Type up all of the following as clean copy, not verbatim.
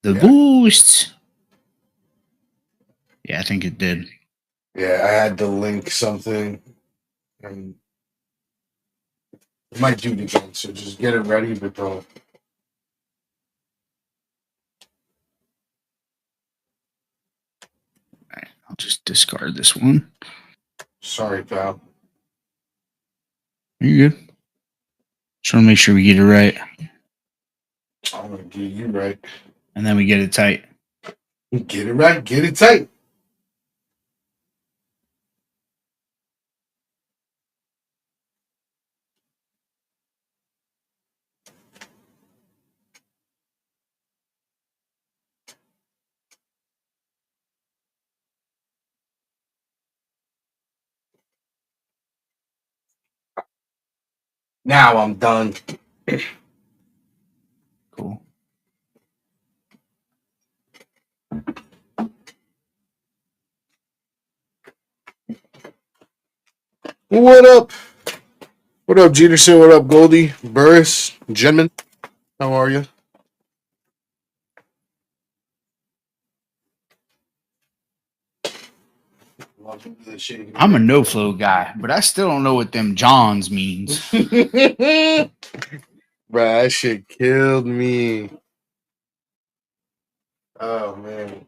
The Yeah. boost. Yeah, I think it did. Yeah, I had to link something, and it might do it again. So just get it ready, but don't. All right, I'll just discard this one. Sorry, pal. You're good. Just want to make sure we get it right, I'm gonna get you right. and then we get it tight. Get it right. Get it tight. Now I'm done. Cool. What up? What up, Jeterson? What up, Goldie? Burris? Jenman? How are you? I'm a no flow guy, but I still don't know what them Johns means. Bruh, that shit killed me. Oh, man.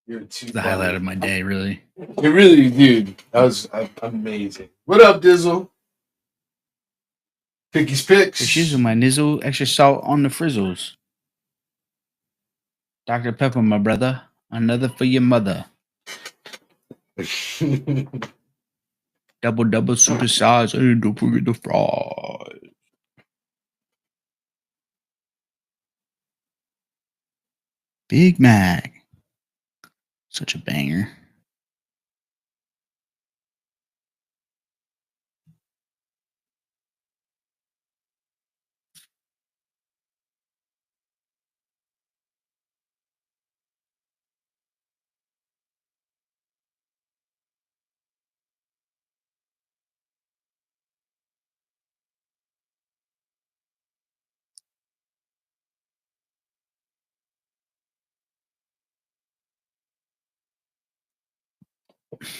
You're too The funny. highlight of my day, really. It really, dude. That was amazing. What up, Dizzle? Picky's Picks. Fishes with my nizzle, extra salt on the frizzles. Dr. Pepper, my brother. Another for your mother. Double super size, and don't forget the fries. Big Mac. Such a banger.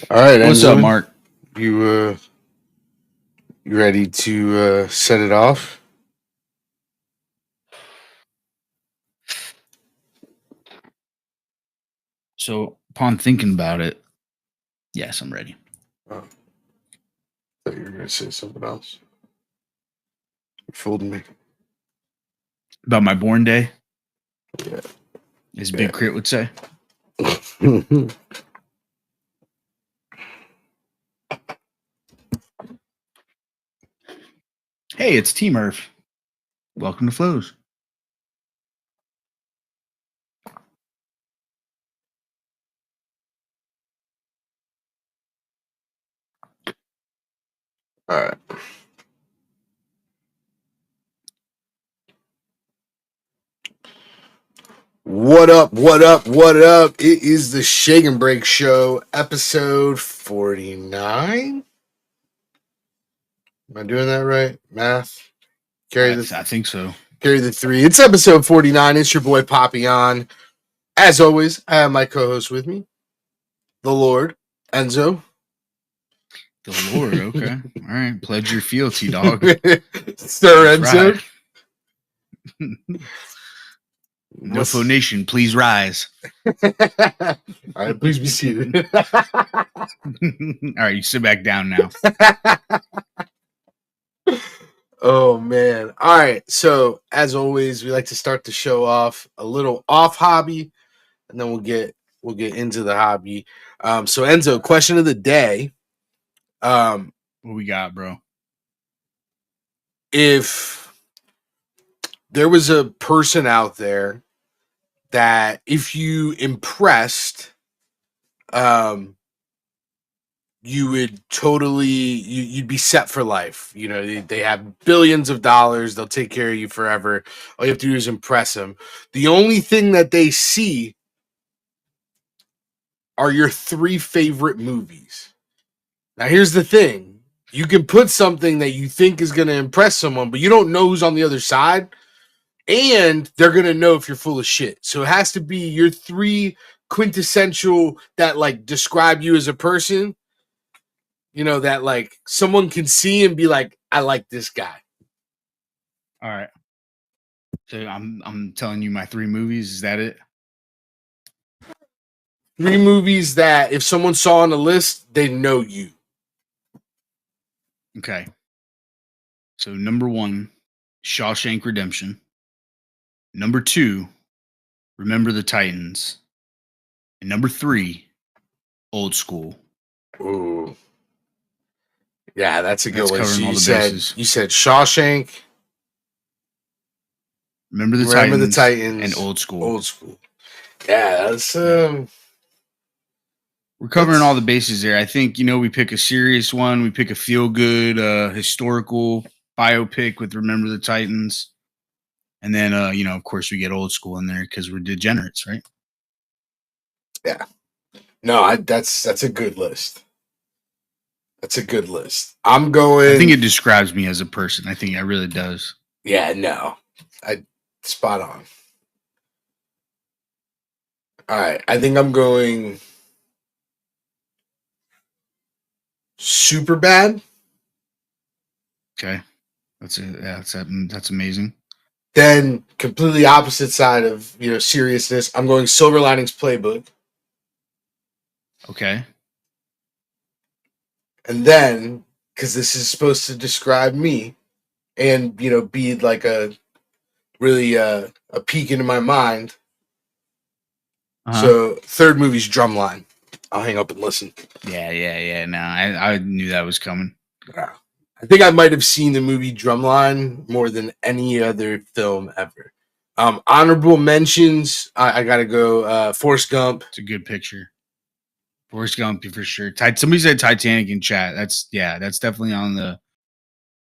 All right, What's Enzo, up, Mark? You ready to set it off? So, upon thinking about it, yes, I'm ready. Oh, I thought you were going to say something else. You fooled me. About my born day, Yeah. as Big Crit would say. Hey, it's T Murph. Welcome to Flows. All right. What up? What up? What up? It is the Shake and Break Show, episode 49. Am I doing that right? Math? I think so. Carry the 3. It's episode 49. It's your boy Poppy on. As always, I have my co-host with me, the Lord, Enzo. The Lord, okay. All right. Pledge your fealty, dog. Sir Enzo. Nofo Nation, please rise. All right, please be seated. All right, you sit back down now. Oh man. All right. So as always, we like to start the show off a little off hobby, and then we'll get into the hobby. So Enzo, question of the day. What we got, bro? If there was a person out there that if you impressed, you would totally you'd be set for life. You know, they have billions of dollars, they'll take care of you forever. All you have to do is impress them. The only thing that they see are your 3 favorite movies. Now here's the thing. You can put something that you think is going to impress someone, but you don't know who's on the other side. and they're gonna know if you're full of shit. So it has to be your 3 quintessential that like describe you as a person. You know, that like someone can see and be like, I like this guy. All right. So I'm telling you my 3 movies. Is that it? 3 movies that if someone saw on the list, they know you. Okay. So number 1, Shawshank Redemption. Number 2, Remember the Titans. And number 3, Old School. Ooh. Yeah, that's a good That's one. So covering all you the said bases. you said Shawshank, Remember the Titans, and Old School. Old School. Yeah, that's We're covering all the bases there. I think, we pick a serious one. We pick a feel-good, historical biopic with Remember the Titans. And then, of course, we get Old School in there because we're degenerates, right? Yeah. No, that's a good list. That's a good list. I'm going. I think it describes me as a person. I think it really does. Yeah, no. Spot on. All right. I think I'm going Superbad. Okay. That's amazing. Then completely opposite side of, seriousness. I'm going Silver Linings Playbook. Okay. And then, because this is supposed to describe me and, be like a really a peek into my mind. Uh-huh. So third movie's Drumline. I'll hang up and listen. Yeah. No, I knew that was coming. I think I might have seen the movie Drumline more than any other film ever. Honorable mentions, I gotta go Forrest Gump. It's a good picture. Forrest Gump for sure. Somebody said Titanic in chat. That's definitely on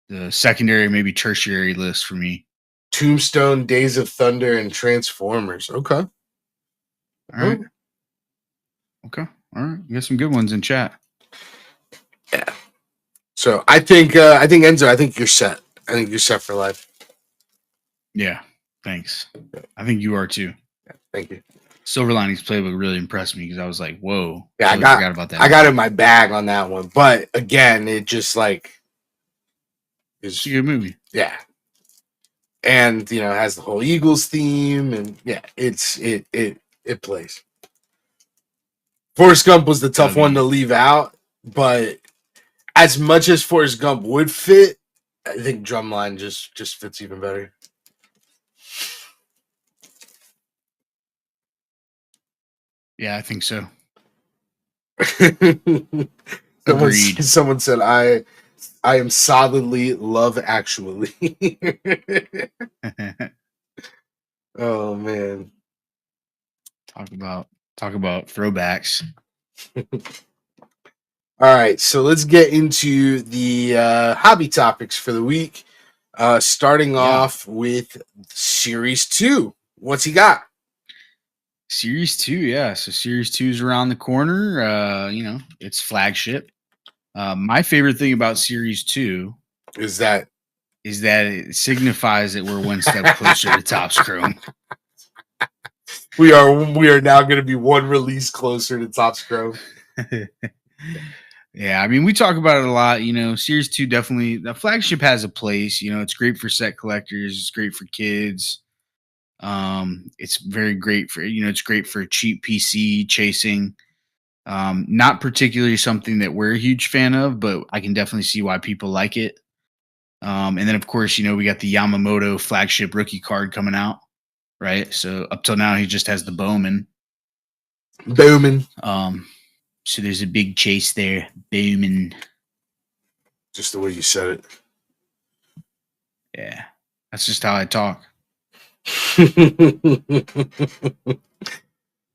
the secondary, maybe tertiary list for me. Tombstone, Days of Thunder, and Transformers. Okay. All right. Okay. All right. You got some good ones in chat. Yeah. So I think Enzo, I think you're set. I think you're set for life. Yeah. Thanks. I think you are too. Yeah, thank you. Silver Linings Playbook really impressed me because I was like, whoa. Yeah, I forgot about that. I got in my bag on that one. But again, it just it's a good movie. Yeah. And it has the whole Eagles theme, and yeah, it plays. Forrest Gump was the tough one to leave out, but as much as Forrest Gump would fit, I think Drumline just fits even better. Yeah, I think so. Someone said I am solidly Love Actually. Oh man. Talk about throwbacks. All right, so let's get into the hobby topics for the week. Starting off with Series 2. What's he got? Series 2, yeah. So Series 2 is around the corner. It's flagship. My favorite thing about Series 2 is that it signifies that we're one step closer to Topps Chrome. We are now going to be one release closer to Topps Chrome. Yeah, I mean, we talk about it a lot. Series 2 definitely, the flagship has a place. It's great for set collectors. It's great for kids. It's very great for, it's great for cheap PC chasing. Not particularly something that we're a huge fan of, but I can definitely see why people like it. And then, of course, we got the Yamamoto flagship rookie card coming out, right? So up till now, he just has the Bowman. So there's a big chase there. Bowman. Just the way you said it. Yeah. That's just how I talk.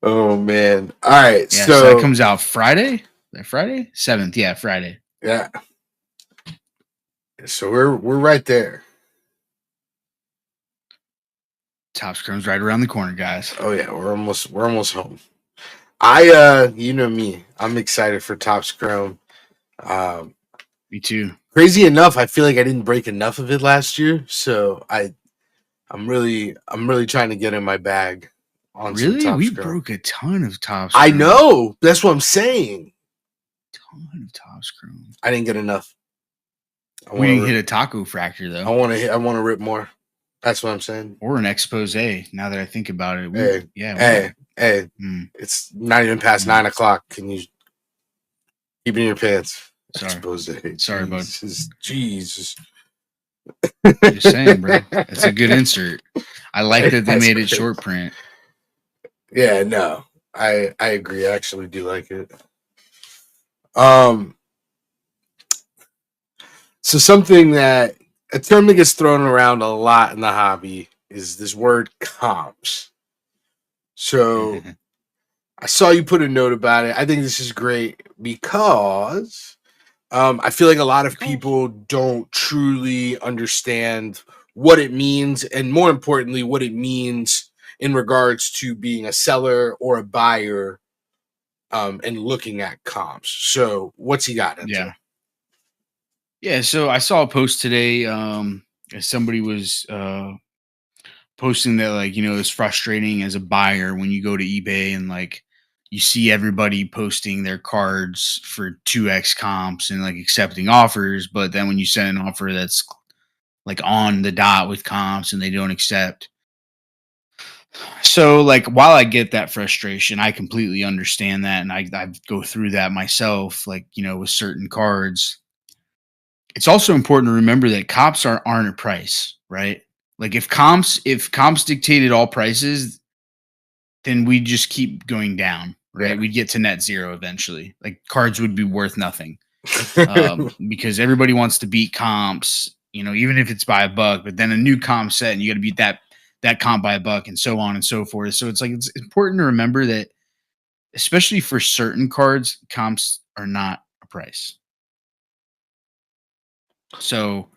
Oh, man. All right. Yeah, so that comes out Friday? Friday? 7th. Yeah, Friday. Yeah. So we're right there. Topps Chrome's right around the corner, guys. Oh yeah, we're almost home. I you know me, I'm excited for Topps Chrome. Me too. Crazy enough, I feel like I didn't break enough of it last year, so I'm I'm really trying to get in my bag on some Really? Topps We Chrome. broke a ton of Topps I Chrome. know. That's what I'm saying. Ton of Topps Chrome. I didn't get enough. We didn't hit a taco fracture though. I want to rip more. That's what I'm saying. Or an expose. Now that I think about it, Hey, it's not even past 9 o'clock. Can you keep it in your pants? Sorry. Expose. Sorry, bud. Jesus. Just saying, bro. That's a good insert. I like that they made it short print. Yeah, no, I agree. I actually do like it. So a term that gets thrown around a lot in the hobby is this word comps. So I saw you put a note about it. I think this is great because I feel like a lot of people don't truly understand what it means, and more importantly, what it means in regards to being a seller or a buyer and looking at comps. So what's he got into? Yeah, so I saw a post today. Somebody was posting that, like, it's frustrating as a buyer when you go to eBay and like you see everybody posting their cards for 2x comps and like accepting offers, but then when you send an offer that's like on the dot with comps and they don't accept. So like, while I get that frustration, I completely understand that, and I go through that myself, like, with certain cards. It's also important to remember that comps aren't a price, right? Like if comps dictated all prices, then we just keep going down, right? Yeah. We'd get to net zero eventually. Like cards would be worth nothing because everybody wants to beat comps, even if it's by $1. But then a new comp set, and you got to beat that comp by $1, and so on and so forth. So it's like it's important to remember that, especially for certain cards, comps are not a price. So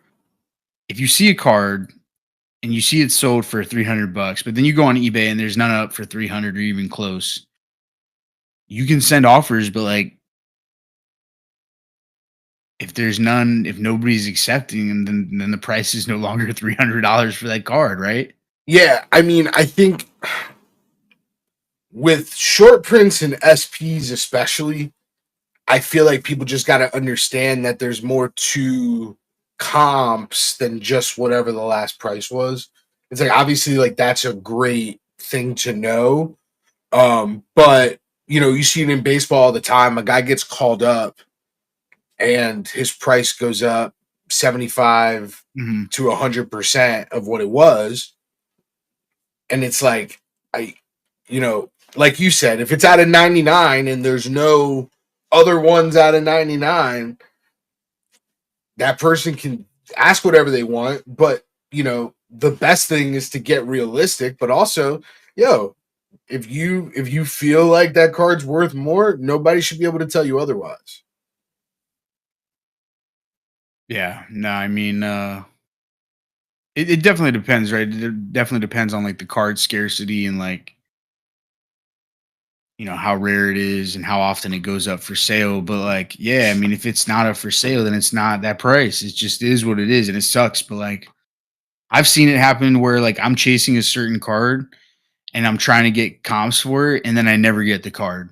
if you see a card and you see it sold for $300, but then you go on eBay and there's none up for 300 or even close, you can send offers, but like if there's none, if nobody's accepting them, then the price is no longer $300 for that card, right? Yeah, I mean, I think with short prints and SPs especially, I feel like people just got to understand that there's more to comps than just whatever the last price was. It's like, obviously, like that's a great thing to know. But you see it in baseball all the time. A guy gets called up and his price goes up 75 to 100% of what it was. And it's like, like you said, if it's out of 99 and there's no other ones out of 99, that person can ask whatever they want. But, the best thing is to get realistic, but also, if you feel like that card's worth more, nobody should be able to tell you otherwise. Yeah, no, I mean, it definitely depends, right? It definitely depends on like the card scarcity and like, how rare it is and how often it goes up for sale. But like, yeah, I mean, if it's not up for sale, then it's not that price. It just is what it is, and it sucks. But like, I've seen it happen where like I'm chasing a certain card and I'm trying to get comps for it, and then I never get the card.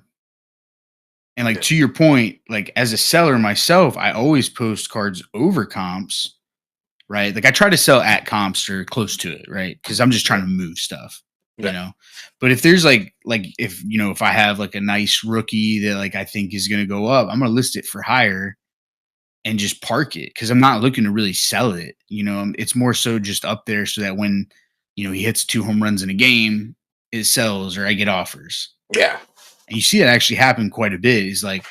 And like, to your point, like as a seller myself, I always post cards over comps, right? Like I try to sell at comps or close to it, right? Because I'm just trying to move stuff, But if there's like if I have like a nice rookie that like I think is going to go up, I'm going to list it for higher and just park it because I'm not looking to really sell it. It's more so just up there so that when he hits 2 home runs in a game, it sells or I get offers. Yeah. And you see it actually happen quite a bit. Is like,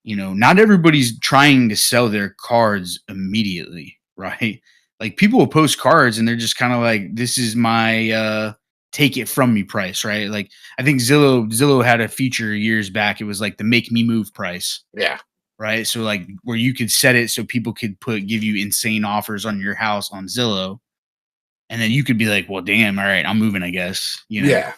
not everybody's trying to sell their cards immediately, right? Like people will post cards and they're just kind of like, this is my take it from me price, right? Like I think Zillow had a feature years back. It was like the make me move price. Yeah. Right. So like where you could set it so people could give you insane offers on your house on Zillow. And then you could be like, well, damn, all right, I'm moving, I guess. Yeah.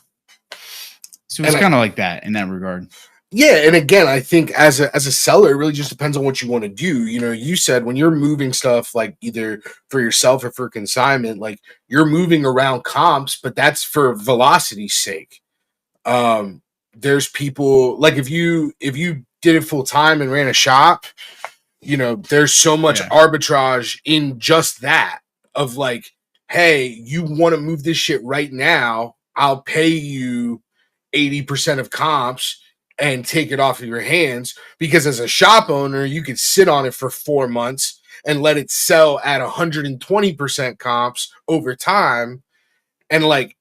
So it's kind of like that in that regard. Yeah, and again, I think as a seller, it really just depends on what you want to do. You know, you said when you're moving stuff like either for yourself or for consignment, like you're moving around comps, but that's for velocity's sake. Um, there's people like if you did it full time and ran a shop, you know, there's so much Yeah. arbitrage in just that of like, hey, you want to move this shit right now, I'll pay you 80% of comps and take it off of your hands, because as a shop owner you could sit on it for 4 months and let it sell at 120% comps over time, and like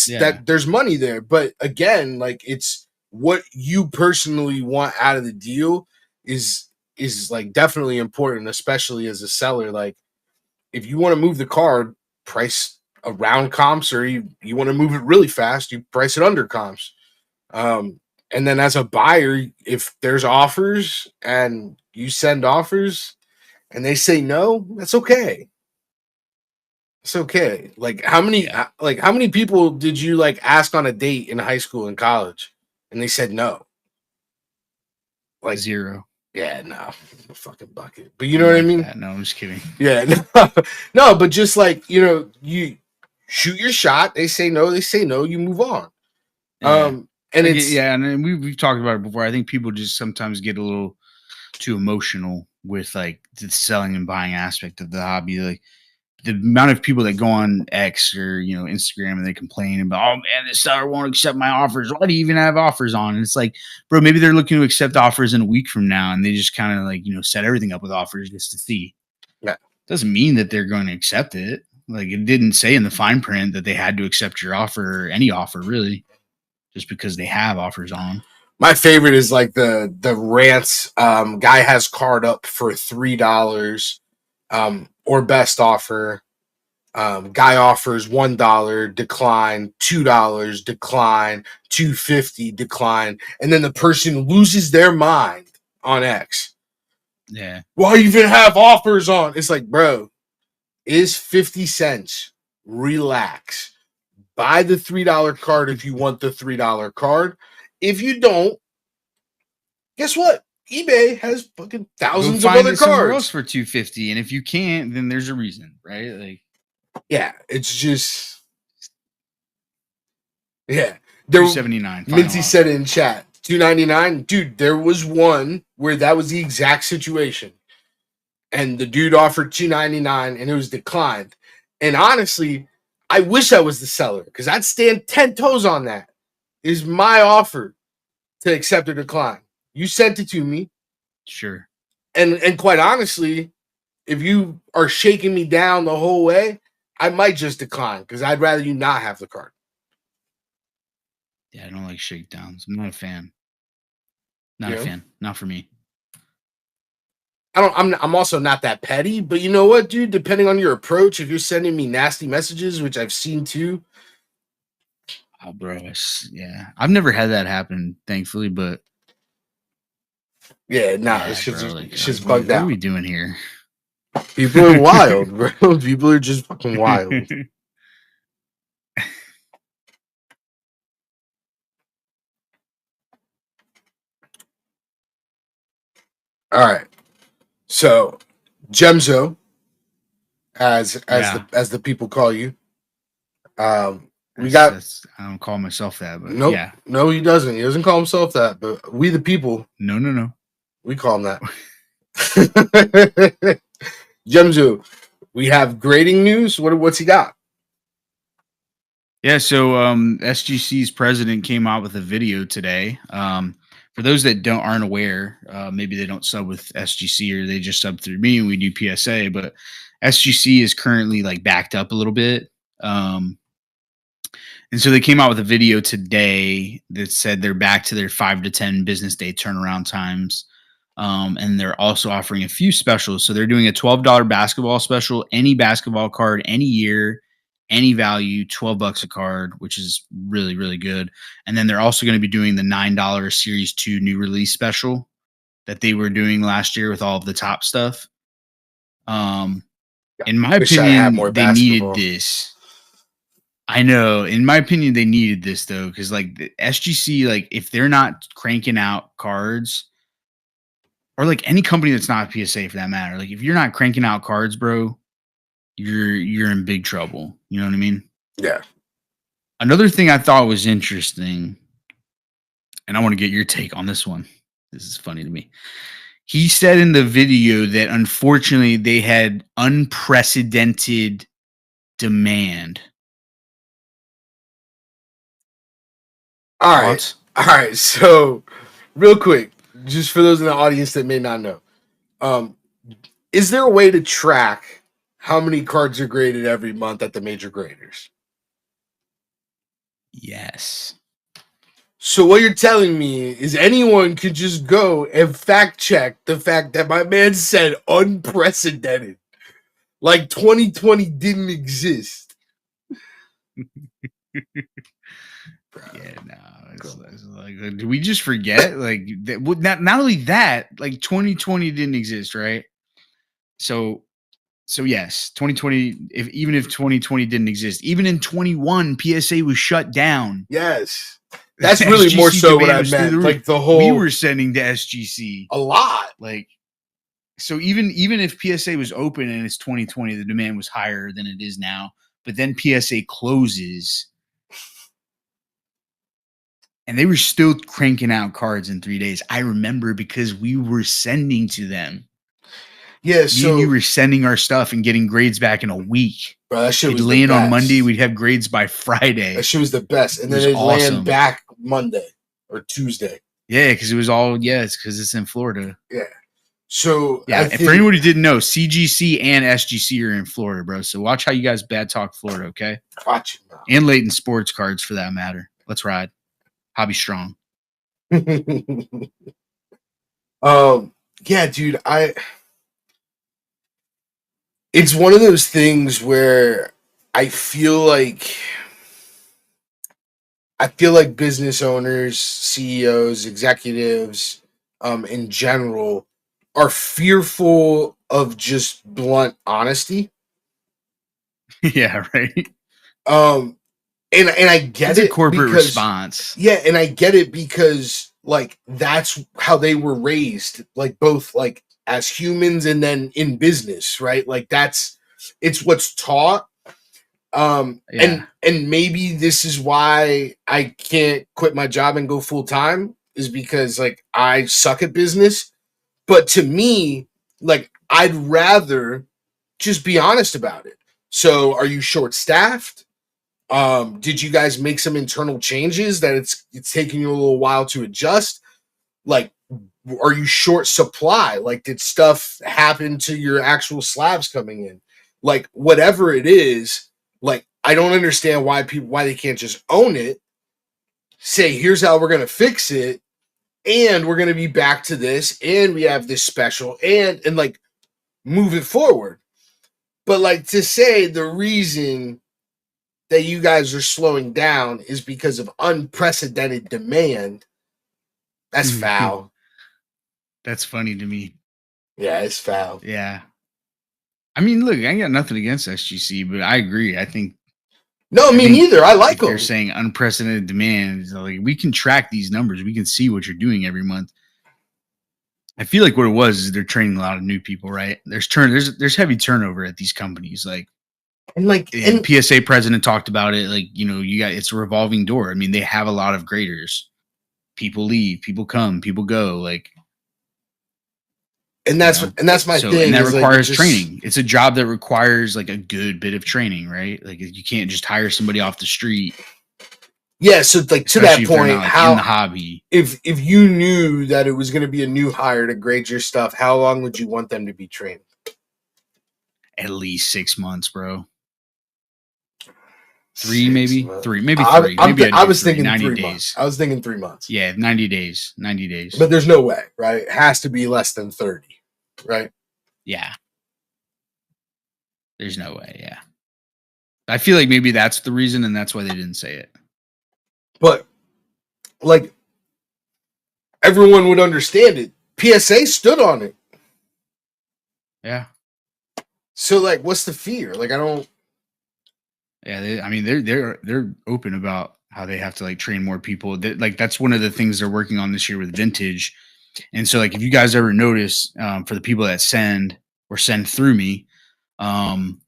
Yeah. there's money there. But again, like it's what you personally want out of the deal is like definitely important, especially as a seller. Like if you want to move the car, price around comps, or you want to move it really fast, you price it under comps. um and then as a buyer, if there's offers and you send offers and they say no, that's okay. It's okay. Yeah. Like how many people did you like ask on a date in high school and college and they said no? Like, 0. yeah, no, a fucking bucket. But you know I'm what I like mean? that. No, I'm just kidding. Yeah, no, no, but just like, you know, you shoot your shot, they say no, you move on. Yeah. And I get, it's yeah, and then we've talked about it before. I think people just sometimes get a little too emotional with like the selling and buying aspect of the hobby. Like the amount of people that go on X or Instagram and they complain about, oh man, this seller won't accept my offers. Why do you even have offers on? And it's like, bro, maybe they're looking to accept offers in a week from now, and they just kind of like set everything up with offers just to see. yeah. Doesn't mean that they're going to accept it. Like it didn't say in the fine print that they had to accept your offer or any offer really, just because they have offers on. My favorite is like the rants. Guy has card up for $3, or best offer. Guy offers $1, decline, $2, decline, 250, decline, and then the person loses their mind on X. Yeah. Why even have offers on? It's like, bro, is 50 cents. Relax. Buy the $3 card if you want the $3 card. If you don't, guess what? eBay has fucking Go thousands of find other it somewhere else cards. for 250, and if you can't, then there's a reason, right? Like Yeah, it's just, yeah. There, 279 final Minty offer. said it in chat. $299, dude. There was one where that was the exact situation, and the dude offered $299, and it was declined. And honestly, I wish I was the seller because I'd stand 10 toes on that. Is my offer to accept or decline? You sent it to me, Sure. and quite honestly, if you are shaking me down the whole way, I might just decline because I'd rather you not have the card. Yeah, I don't like shakedowns. I'm not a fan. You Not a know, fan. Not for me. I don't. I'm also not that petty, but you know what, dude? Depending on your approach, if you're sending me nasty messages, which I've seen too. Oh, bro. Yeah. I've never had that happen, thankfully, but Yeah, nah, yeah, bro. it's Like, just bugged what are we out. doing here? People are wild, bro. People are just fucking wild. All right, so Gemzo, Yeah. as the people call you, we That's, got. that's, I don't call myself that, but Nope, yeah. no, he doesn't. He doesn't call himself that, but we the people, No, no, no. we call him that. Gemzu, we have grading news. What's he got? Yeah, so SGC's president came out with a video today. For those that aren't aware, maybe they don't sub with SGC or they just sub through me and we do PSA, but SGC is currently like backed up a little bit. And so they came out with a video today that said they're back to their 5 to 10 business day turnaround times. And they're also offering a few specials. So they're doing a $12 basketball special, any basketball card, any year, any value, $12 a card, which is really, really good. And then they're also going to be doing the $9 Series 2 new release special that they were doing last year with all of the top stuff. In my Wish I had opinion, more they needed basketball. this. I know. In my opinion, they needed this though, because like the SGC, like if they're not cranking out cards, or like any company that's not PSA for that matter, like if you're not cranking out cards, bro, you're in big trouble. You know what I mean? Yeah. Another thing I thought was interesting, and I want to get your take on this one. This is funny to me. He said in the video that unfortunately they had unprecedented demand. All right. All right. So, real quick, just for those in the audience that may not know, is there a way to track how many cards are graded every month at the major graders? Yes. So what you're telling me is anyone could just go and fact check the fact that my man said unprecedented, like 2020 didn't exist. Yeah, no, it's like, did we just forget? Like, not only that, like 2020 didn't exist, right? So yes, 2020. Even if 2020 didn't exist, even in 21, PSA was shut down. Yes, that's really more so what I meant. Like the whole we were sending to SGC a lot. Like, so even if PSA was open and it's 2020, the demand was higher than it is now. But then PSA closes. And they were still cranking out cards in 3 days. I remember because we were sending to them. Yeah, Me and you were sending our stuff and getting grades back in a week. Bro, that shit was land on Monday. We'd have grades by Friday. That shit was the best. And then it'd land back Monday or Tuesday. Yeah, because it was all, it's because it's in Florida. Yeah. So, yeah, for anyone who didn't know, CGC and SGC are in Florida, bro. So watch how you guys bad talk Florida, okay? Watch it now. And Leighton Sports Cards for that matter. Let's ride. Hobby strong. Yeah, dude, it's one of those things where I feel like business owners, CEOs, executives, in general are fearful of just blunt honesty. Yeah, right. And I get it's a corporate response. Yeah, and I get it because like that's how they were raised, like both like as humans and then in business, right? Like it's what's taught. And maybe this is why I can't quit my job and go full time, is because like I suck at business. But to me, like I'd rather just be honest about it. So are you short staffed? Did you guys make some internal changes that it's taking you a little while to adjust? Like, are you short supply? Like, did stuff happen to your actual slabs coming in? Like, whatever it is, like, I don't understand why they can't just own it, say, here's how we're gonna fix it, and we're gonna be back to this, and we have this special, and like move it forward. But like to say the reason that you guys are slowing down is because of unprecedented demand, that's foul. That's funny to me. Yeah, it's foul. Yeah. I mean, look, I got nothing against SGC, but I agree. I think me neither. I like them. They're saying unprecedented demand. Like, we can track these numbers. We can see what you're doing every month. I feel like what it was is they're training a lot of new people, right? There's heavy turnover at these companies. Like, and PSA president talked about it. Like, it's a revolving door. I mean, they have a lot of graders. People leave, people come, people go. Like, and that's my thing. And that requires training. It's a job that requires like a good bit of training, right? Like, you can't just hire somebody off the street. Yeah, so like to that point, how in the hobby, if you knew that it was going to be a new hire to grade your stuff, how long would you want them to be trained? At least 6 months, bro. 3 maybe 3. I was thinking 90 3 days. Months. I was thinking 3 months. Yeah, 90 days. 90 days. But there's no way, right? It has to be less than 30, right? Yeah. There's no way, yeah. I feel like maybe that's the reason, and that's why they didn't say it. But like everyone would understand it. PSA stood on it. Yeah. So like, what's the fear? Like, I don't. Yeah, I mean, they're open about how they have to like train more people. Like that's one of the things they're working on this year with vintage. And so, like, if you guys ever notice, for the people that send through me, um,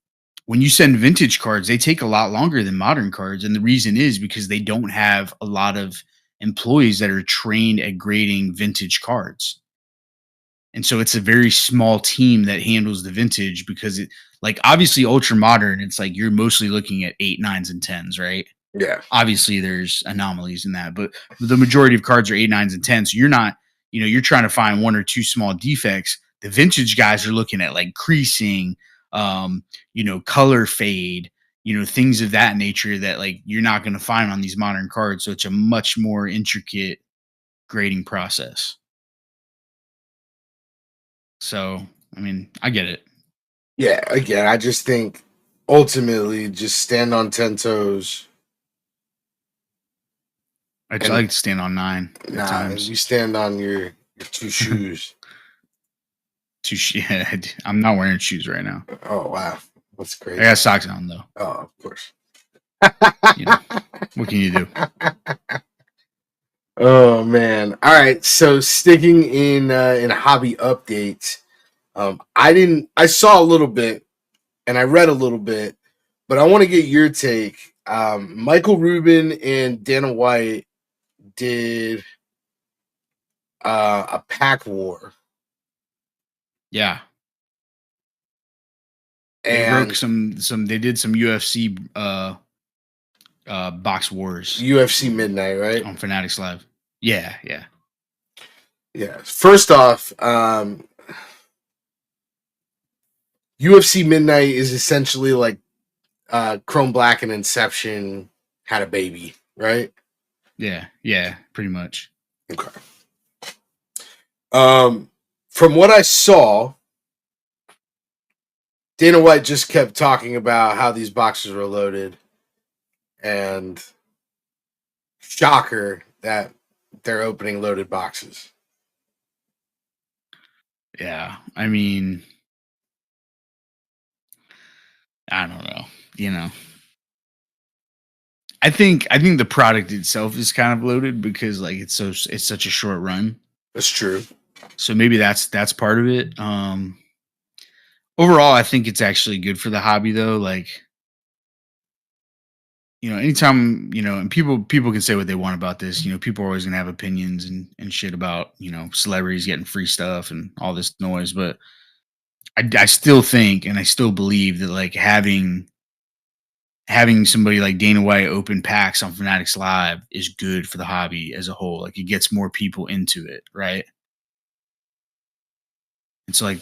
when you send vintage cards, they take a lot longer than modern cards, and the reason is because they don't have a lot of employees that are trained at grading vintage cards. And so it's a very small team that handles the vintage because it like obviously ultra modern, it's like you're mostly looking at eight, nines, and tens, right? Yeah. Obviously there's anomalies in that, but the majority of cards are eight, nines, and tens. So you're not, you're trying to find one or two small defects. The vintage guys are looking at like creasing, color fade, things of that nature that like you're not going to find on these modern cards. So it's a much more intricate grading process. So, I mean, I get it. Yeah, again, I just think ultimately just stand on 10 toes. I And like to stand on nine at times. you stand on your two shoes. Yeah, I'm not wearing shoes right now. Oh, wow. That's crazy. I got socks on though. Oh, of course. What can you do? Oh man. All right. So sticking in hobby updates, I saw a little bit and I read a little bit, but I want to get your take. Michael Rubin and Dana White did a pack war. Yeah. They And broke they did some UFC box wars. UFC Midnight, right? On Fanatics Live. Yeah, yeah. Yeah. First off, UFC Midnight is essentially like Chrome Black and Inception had a baby, right? Yeah, pretty much. Okay. From what I saw, Dana White just kept talking about how these boxes were loaded, and shocker that they're opening loaded boxes. Yeah, I mean, I don't know. I think the product itself is kind of loaded because like it's such a short run. That's true. So maybe that's part of it. Overall, I think it's actually good for the hobby though. Like, anytime, and people can say what they want about this. People are always gonna have opinions and shit about, celebrities getting free stuff and all this noise. But I still think and I still believe that like having somebody like Dana White open packs on Fanatics Live is good for the hobby as a whole. Like it gets more people into it, right? It's like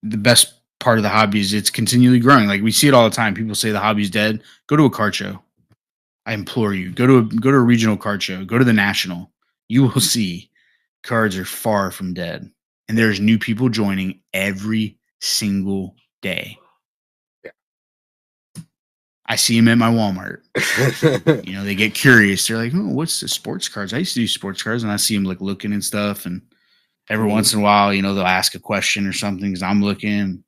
the best part of the hobby is it's continually growing. Like we see it all the time. People say the hobby's dead. Go to a card show. I implore you. Go to a regional card show. Go to the national. You will see cards are far from dead. And there's new people joining every single day. I see them at my Walmart. They get curious. They're like, "Oh, what's the sports cards?" I used to do sports cards, and I see them like looking and stuff. And every once in a while, they'll ask a question or something because I'm looking.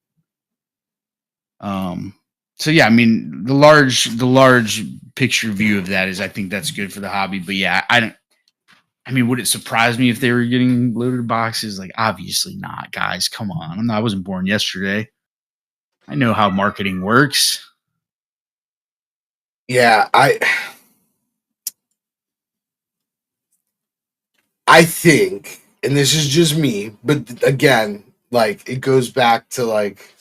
So yeah, I mean, the large picture view of that is, I think that's good for the hobby. But yeah, I mean, would it surprise me if they were getting loaded boxes? Like, obviously not, guys. Come on, I wasn't born yesterday. I know how marketing works. Yeah, I think, and this is just me, but again, like it goes back to like,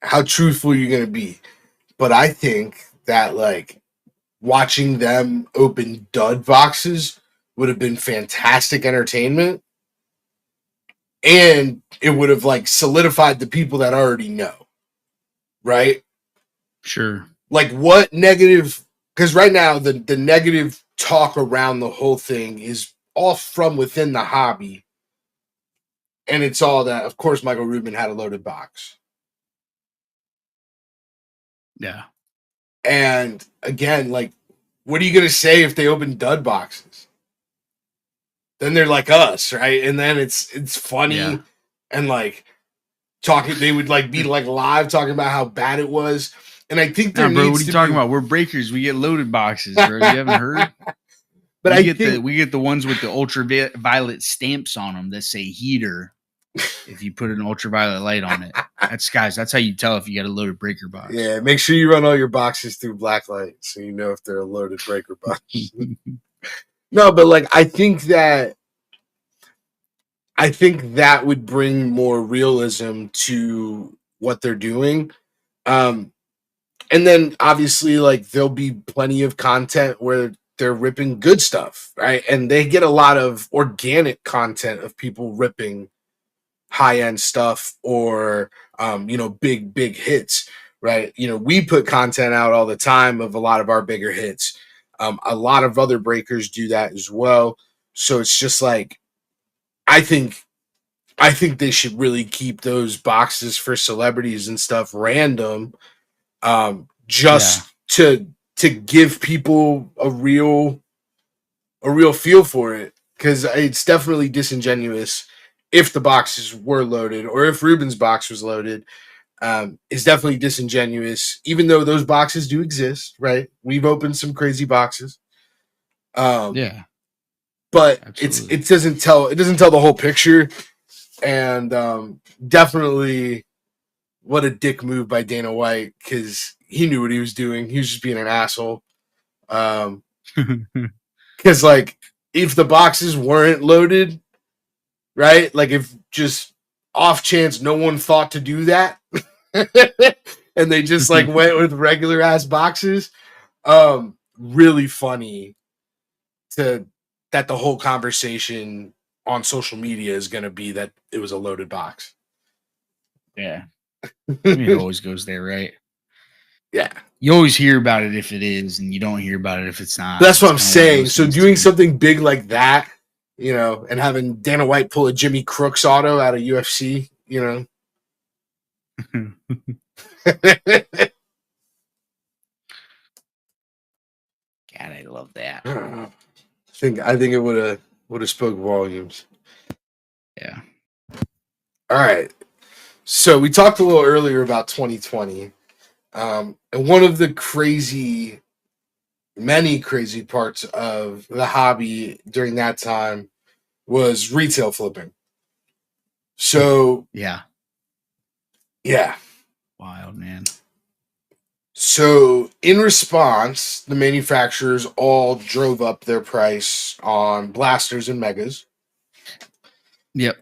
how truthful you're gonna be. But I think that like watching them open dud boxes would have been fantastic entertainment. And it would have like solidified the people that already know. Right? Sure. Like what negative, because right now the negative talk around the whole thing is all from within the hobby. And it's all that, of course, Michael Rubin had a loaded box. Yeah. And again, like, what are you going to say if they open dud boxes? Then they're like us, right? And then it's funny and like talking, they would like be like live talking about how bad it was. And I think there Nah, bro, what needs are you to talking be. about? We're breakers. We get loaded boxes, bro. You haven't heard? But we get the ones with the ultraviolet stamps on them that say heater. If you put an ultraviolet light on it, that's how you tell if you got a loaded breaker box. Yeah, make sure you run all your boxes through blacklight so you know if they're a loaded breaker box. No, but like I think that would bring more realism to what they're doing. And then obviously like there'll be plenty of content where they're ripping good stuff, right? And they get a lot of organic content of people ripping high-end stuff or big hits, right? We put content out all the time of a lot of our bigger hits. A lot of other breakers do that as well. So it's just like I think they should really keep those boxes for celebrities and stuff random, just to give people a real feel for it, because it's definitely disingenuous if the boxes were loaded or if Ruben's box was loaded. It's definitely disingenuous, even though those boxes do exist, right? We've opened some crazy boxes. Yeah. But Absolutely. it doesn't tell the whole picture. And definitely what a dick move by Dana White, because he knew what he was doing. He was just being an asshole. Because like if the boxes weren't loaded, right? Like if just off chance no one thought to do that and they just like went with regular ass boxes, really funny that the whole conversation on social media is going to be that it was a loaded box. Yeah. I mean, it always goes there, right? Yeah. You always hear about it if it is, and you don't hear about it if it's not. That's what I'm saying. So doing something big like that, and having Dana White pull a Jimmy Crooks auto out of UFC, God, I love that. I think it would have spoke volumes. Yeah. All right. So we talked a little earlier about 2020. And one of the many crazy parts of the hobby during that time was retail flipping. So yeah. Wild, man. So in response, the manufacturers all drove up their price on blasters and megas. Yep.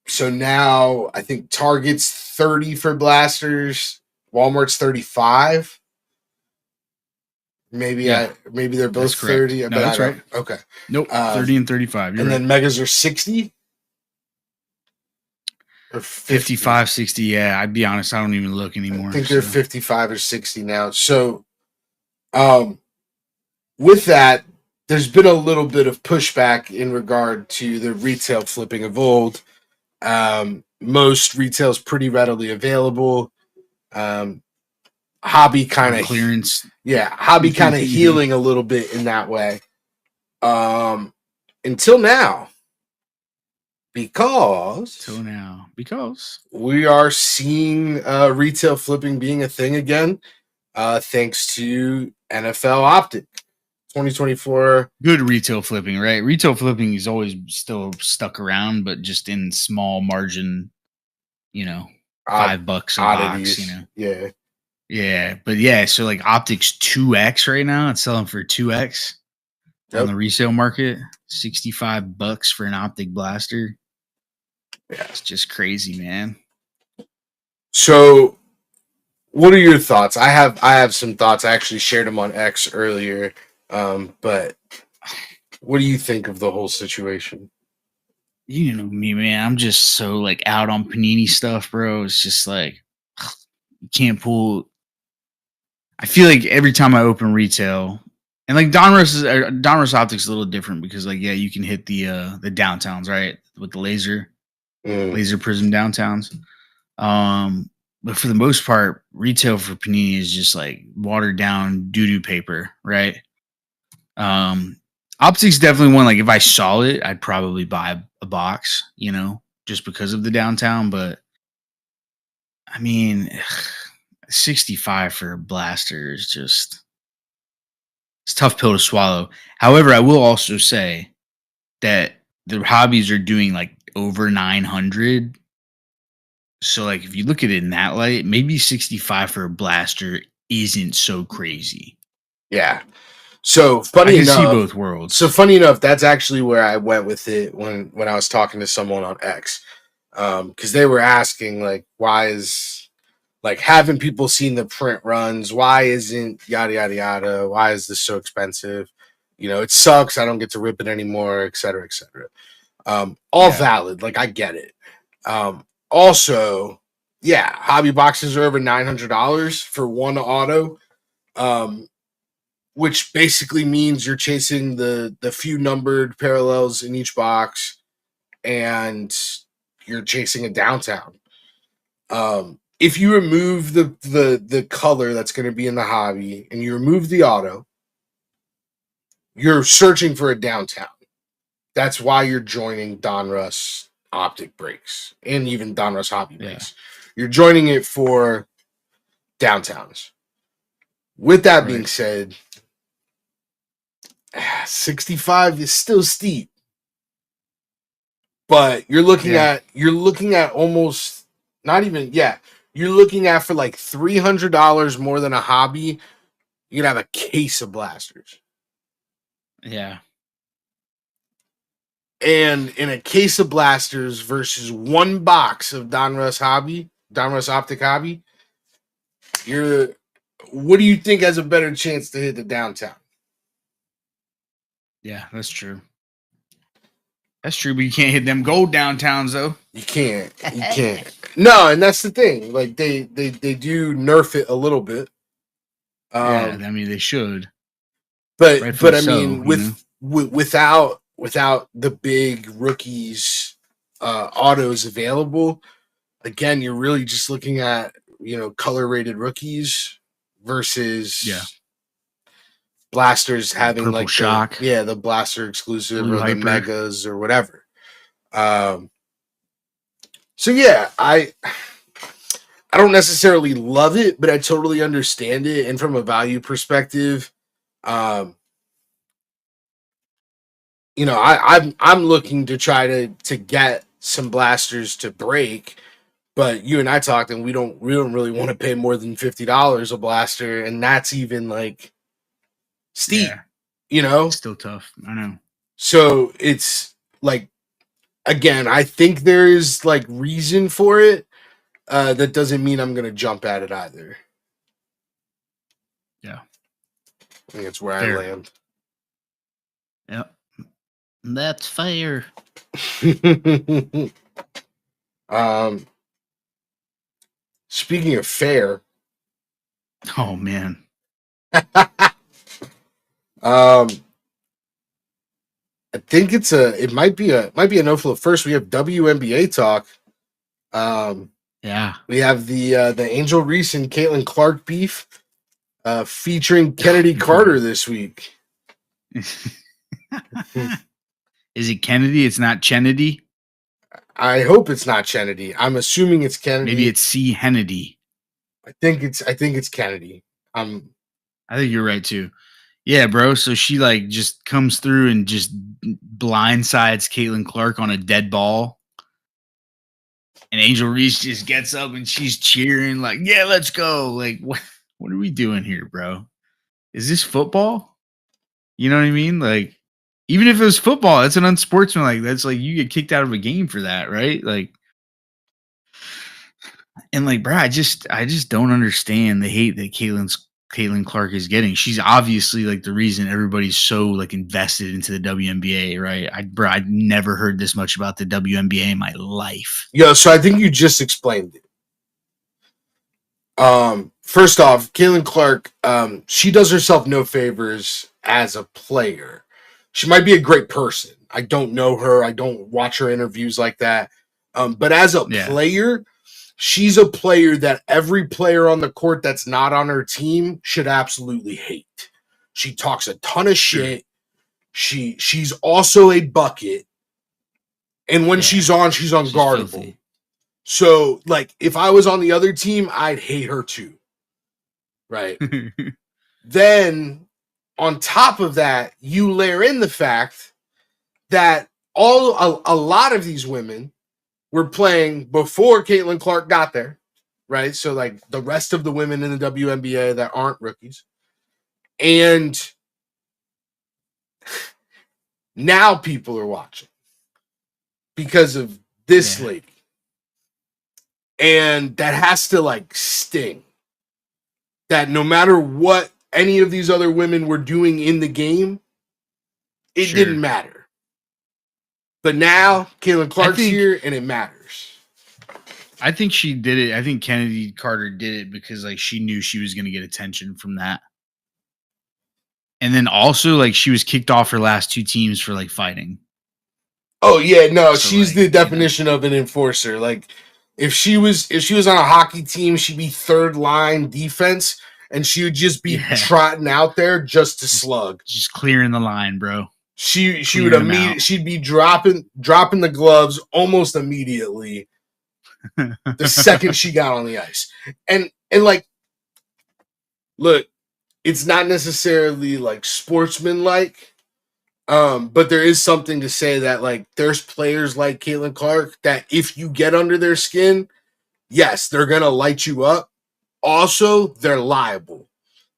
So now I think Target's 30 for blasters, Walmart's 35. Maybe they're both 30. No, that's right. Okay. Nope. 30 and 35. And then megas are 60. Or 55, 60. Yeah, I'd be honest, I don't even look anymore. I think they're 55 or 60 now. So with that, there's been a little bit of pushback in regard to the retail flipping of old. Most retail is pretty readily available. Hobby kind of clearance. Yeah, hobby kind of healing a little bit in that way. Until now. Because we are seeing retail flipping being a thing again, thanks to NFL Optic 2024. Good retail flipping, right? Retail flipping is always still stuck around, but just in small margin, $5 a box, Yeah, but yeah, so like Optic's 2x right now. It's selling for 2x on the resale market. $65 for an Optic blaster. Yeah, it's just crazy, man. So, what are your thoughts? I have some thoughts. I actually shared them on X earlier. But what do you think of the whole situation? You know me, man. I'm just so like out on Panini stuff, bro. It's just like you can't pull. I feel like every time I open retail, and like Donruss Optics is a little different because like you can hit the downtowns, right, with the laser prism downtowns. But for the most part, retail for Panini is just like watered down doo-doo paper, right? Optics definitely one, like if I saw it, I'd probably buy a box, just because of the downtown. But I mean, 65 for a blaster is just it's a tough pill to swallow. However, I will also say that the hobbies are doing like over 900. So like if you look at it in that light, maybe 65 for a blaster isn't so crazy. Yeah. So I funny can see enough, both worlds. that's actually where I went with it when I was talking to someone on X, because they were asking like, why is like haven't people seen the print runs? Why isn't yada yada yada? Why is this so expensive? You know, it sucks. I don't get to rip it anymore, et cetera, et cetera. All Yeah. valid. Like I get it. Also, yeah, hobby boxes are over $900 for one auto. Which basically means you're chasing the few numbered parallels in each box, and you're chasing a downtown. If you remove the color that's going to be in the hobby and you remove the auto, you're searching for a downtown. That's why you're joining Donruss Optic Breaks and even Donruss Hobby Breaks. You're joining it for downtowns. With that being said, 65 is still steep, but you're looking at almost not even you're looking at for like $300 more than a hobby. You can have a case of blasters. Yeah. And in a case of blasters versus one box of Donruss Optic Hobby, what do you think has a better chance to hit the downtown? Yeah, that's true. That's true, but you can't hit them gold downtowns though. You can't. No, and that's the thing. Like they do nerf it a little bit. Yeah, I mean they should. But Rightfully I so, mean without the big rookies autos available, again, you're really just looking at, color rated rookies versus blasters having Purple like Shock. the blaster exclusive Blue or Hyper. the megas or whatever. So yeah, I don't necessarily love it, but I totally understand it, and from a value perspective, I'm looking to try to get some blasters to break, but you and I talked, and we don't really want to pay more than $50 a blaster, and that's even like steep, It's still tough. I know. So it's like, again, I think there is like reason for it. That doesn't mean I'm gonna jump at it either. Yeah, I think it's where I land. Yep, that's fair. Speaking of fair, oh man, I think it might be a no flow. First, we have WNBA talk. We have the Angel Reese and Caitlin Clark beef, featuring Kennedy Carter this week. Is it Kennedy? It's not Kennedy. I hope it's not Kennedy. I'm assuming it's Kennedy. Maybe it's C. Hennedy. I think it's Kennedy. I think you're right too. Yeah, bro. So she like just comes through and just blindsides Caitlin Clark on a dead ball. And Angel Reese just gets up and she's cheering like, yeah, let's go. Like, what are we doing here, bro? Is this football? You know what I mean? Like, even if it was football, that's an unsportsmanlike. That's like you get kicked out of a game for that, right? Like, and like, bro, I just don't understand the hate that Caitlin Clark is getting. She's obviously like the reason everybody's so like invested into the WNBA, right? I'd never heard this much about the WNBA in my life. Yeah, so I think you just explained it. First off, Caitlin Clark, she does herself no favors as a player. She might be a great person. I don't know her. I don't watch her interviews like that. But as a player, she's a player that every player on the court that's not on her team should absolutely hate. She talks a ton of shit. She's also a bucket. And when she's unguardable. So, like, if I was on the other team, I'd hate her too. right? Then on top of that, you layer in the fact that a lot of these women were playing before Caitlin Clark got there, right? So like the rest of the women in the WNBA that aren't rookies. And now people are watching because of this lady. And that has to like sting. That no matter what any of these other women were doing in the game, it didn't matter. But now Caitlin Clark's here and it matters. I think she did it. I think Kennedy Carter did it because like she knew she was going to get attention from that. And then also like she was kicked off her last 2 teams for like fighting. Oh yeah, no, so she's like, the definition of an enforcer. Like if she was on a hockey team, she'd be third line defense and she would just be trotting out there just to slug. Just clearing the line, bro. She would she'd be dropping the gloves almost immediately the second she got on the ice. And like look, it's not necessarily like sportsmanlike, but there is something to say that like there's players like Caitlin Clark that if you get under their skin, yes, they're gonna light you up. Also, they're liable.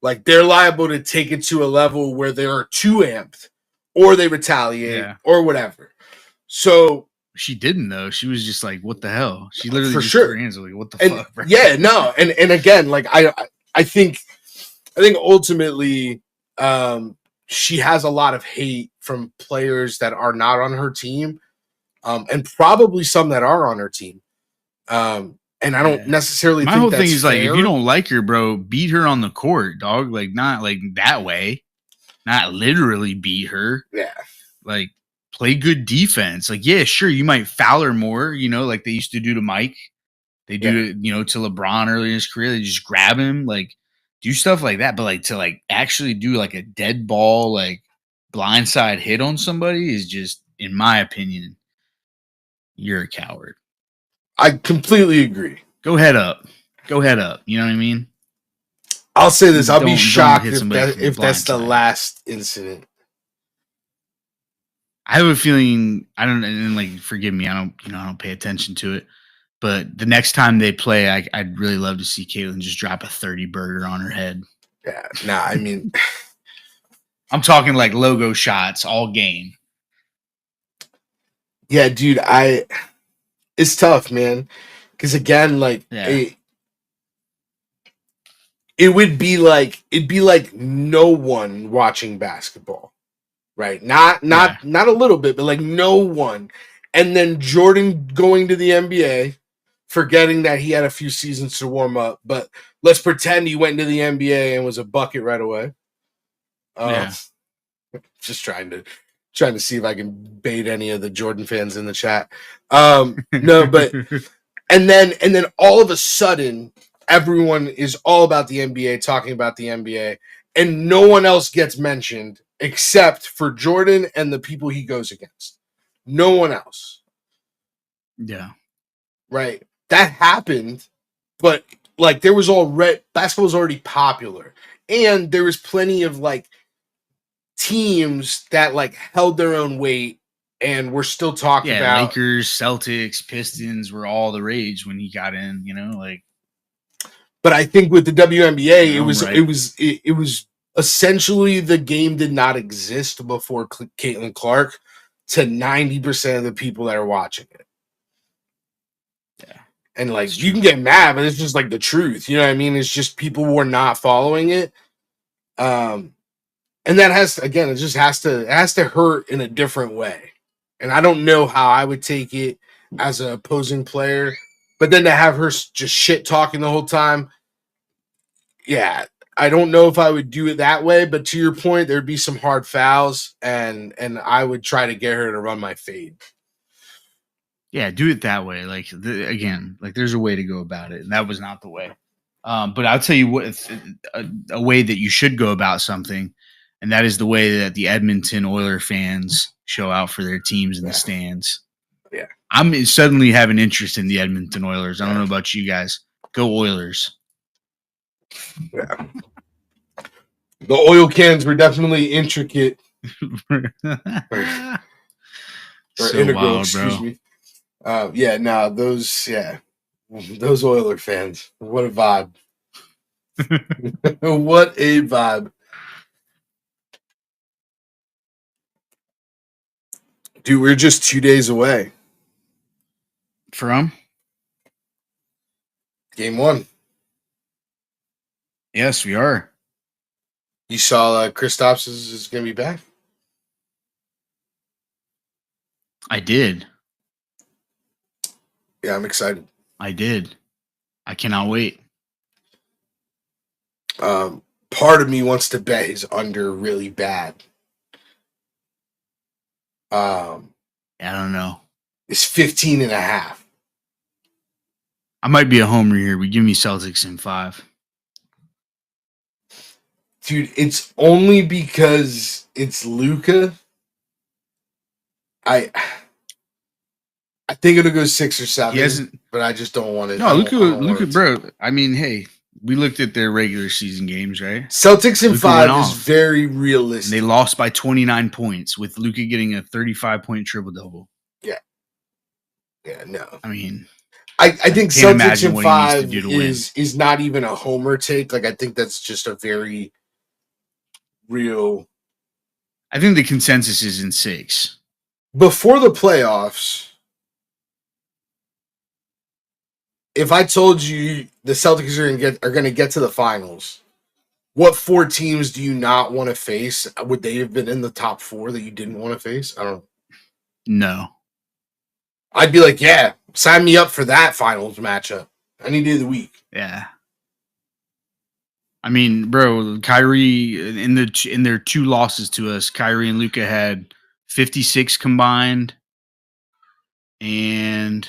Like they're liable to take it to a level where they are too amped or they retaliate or whatever. So she didn't though. She was just like, "What the hell?" She literally for just sure. her hands like, "What the fuck?" Bro? Yeah, no, and again, like I think ultimately, she has a lot of hate from players that are not on her team, and probably some that are on her team. And I don't necessarily. My whole thing is like, if you don't like her, bro, beat her on the court, dog. Like not like that way, not literally beat her. Yeah, like. Play good defense. Like, yeah, sure, you might foul her more, you know, like they used to do to Mike. They do it, you know, to LeBron early in his career. They just grab him, like, do stuff like that. But, like, to, like, actually do, like, a dead ball, like, blindside hit on somebody is just, in my opinion, you're a coward. I completely agree. Go head up. Go head up. You know what I mean? I'll say this. I'll be shocked if that's the last incident. I have a feeling I don't, and like, forgive me, I don't pay attention to it. But the next time they play, I'd really love to see Caitlin just drop a 30 burger on her head. Yeah, nah, I mean, I'm talking like logo shots all game. Yeah, dude, it's tough, man. Because again, like, it'd be like no one watching basketball. Right, not a little bit, but like no one, and then Jordan going to the NBA, forgetting that he had a few seasons to warm up. But let's pretend he went to the NBA and was a bucket right away. Just trying to see if I can bait any of the Jordan fans in the chat. No, but and then all of a sudden, everyone is all about the NBA, talking about the NBA, and no one else gets mentioned. Except for Jordan and the people he goes against. No one else. Yeah. Right. That happened, but like there was basketball was already popular. And there was plenty of like teams that like held their own weight and we're still talking about Lakers, Celtics, Pistons were all the rage when he got in, you know, like. But I think with the WNBA, it was essentially the game did not exist before Caitlin Clark to 90% of the people that are watching it. Yeah. And like you can get mad, but it's just like the truth. You know what I mean? It's just people were not following it. And that it has to hurt in a different way. And I don't know how I would take it as an opposing player, but then to have her just shit talking the whole time. Yeah. I don't know if I would do it that way, but to your point, there'd be some hard fouls, and I would try to get her to run my fade. Yeah, do it that way. Like again, like there's a way to go about it, and that was not the way. But I'll tell you what, a way that you should go about something, and that is the way that the Edmonton Oilers fans show out for their teams in the stands. Yeah, I'm suddenly having interest in the Edmonton Oilers. I don't know about you guys. Go Oilers. Yeah. The oil cans were definitely intricate. or So integral, wild, excuse bro. me. Those Oiler fans. What a vibe. What a vibe. Dude, we're just 2 days away. From? Game 1. Yes, we are. You saw Kristaps is going to be back? I did. Yeah, I'm excited. I did. I cannot wait. Part of me wants to bet his under really bad. I don't know. It's 15.5. I might be a homer here, but give me Celtics in 5. Dude, it's only because it's Luka. I think it'll go 6 or 7, but I just don't want it. No, Luka, bro. I mean, hey, we looked at their regular season games, right? Celtics in 5 is very realistic. And they lost by 29 points with Luka getting a 35-point triple-double. Yeah. Yeah, no. I mean, I think Celtics in 5 is not even a homer take. Like, I think that's just a very real. I think the consensus is in 6. Before the playoffs, if I told you the Celtics are going to get to the finals, what 4 teams do you not want to face? Would they have been in the top 4 that you didn't want to face? I don't know. No. I'd be like, yeah, sign me up for that finals matchup any day of the week. Yeah. I mean, bro, Kyrie in their 2 losses to us, Kyrie and Luka had 56 combined and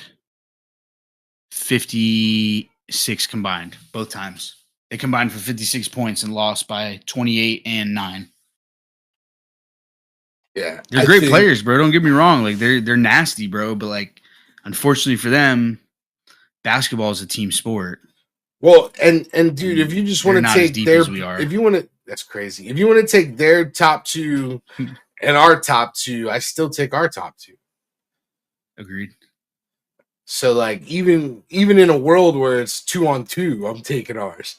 56 combined both times. They combined for 56 points and lost by 28 and 9. Yeah. They're great players, bro. Don't get me wrong. Like they're nasty, bro, but like unfortunately for them, basketball is a team sport. Well, and dude, if you just want to take their if you want to that's crazy. If you want to take their top 2 and our top 2, I still take our top 2. Agreed. So like even in a world where it's 2-on-2, I'm taking ours.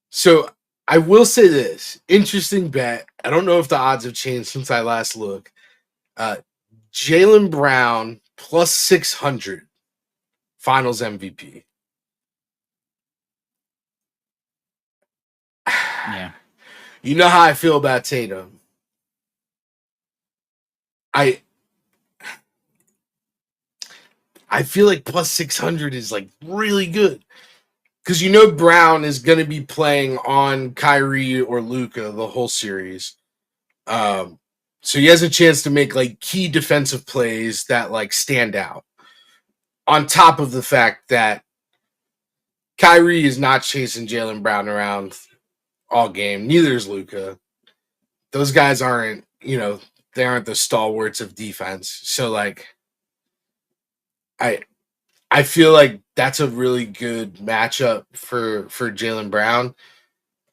So I will say this. Interesting bet. I don't know if the odds have changed since I last looked. Jaylen Brown plus 600 finals MVP. Yeah. You know how I feel about Tatum. I feel like plus 600 is like really good. Because you know Brown is going to be playing on Kyrie or Luka the whole series. So he has a chance to make like key defensive plays that like stand out. On top of the fact that Kyrie is not chasing Jaylen Brown around all game. Neither is Luka. Those guys aren't, they aren't the stalwarts of defense. So like I feel like that's a really good matchup for Jaylen Brown.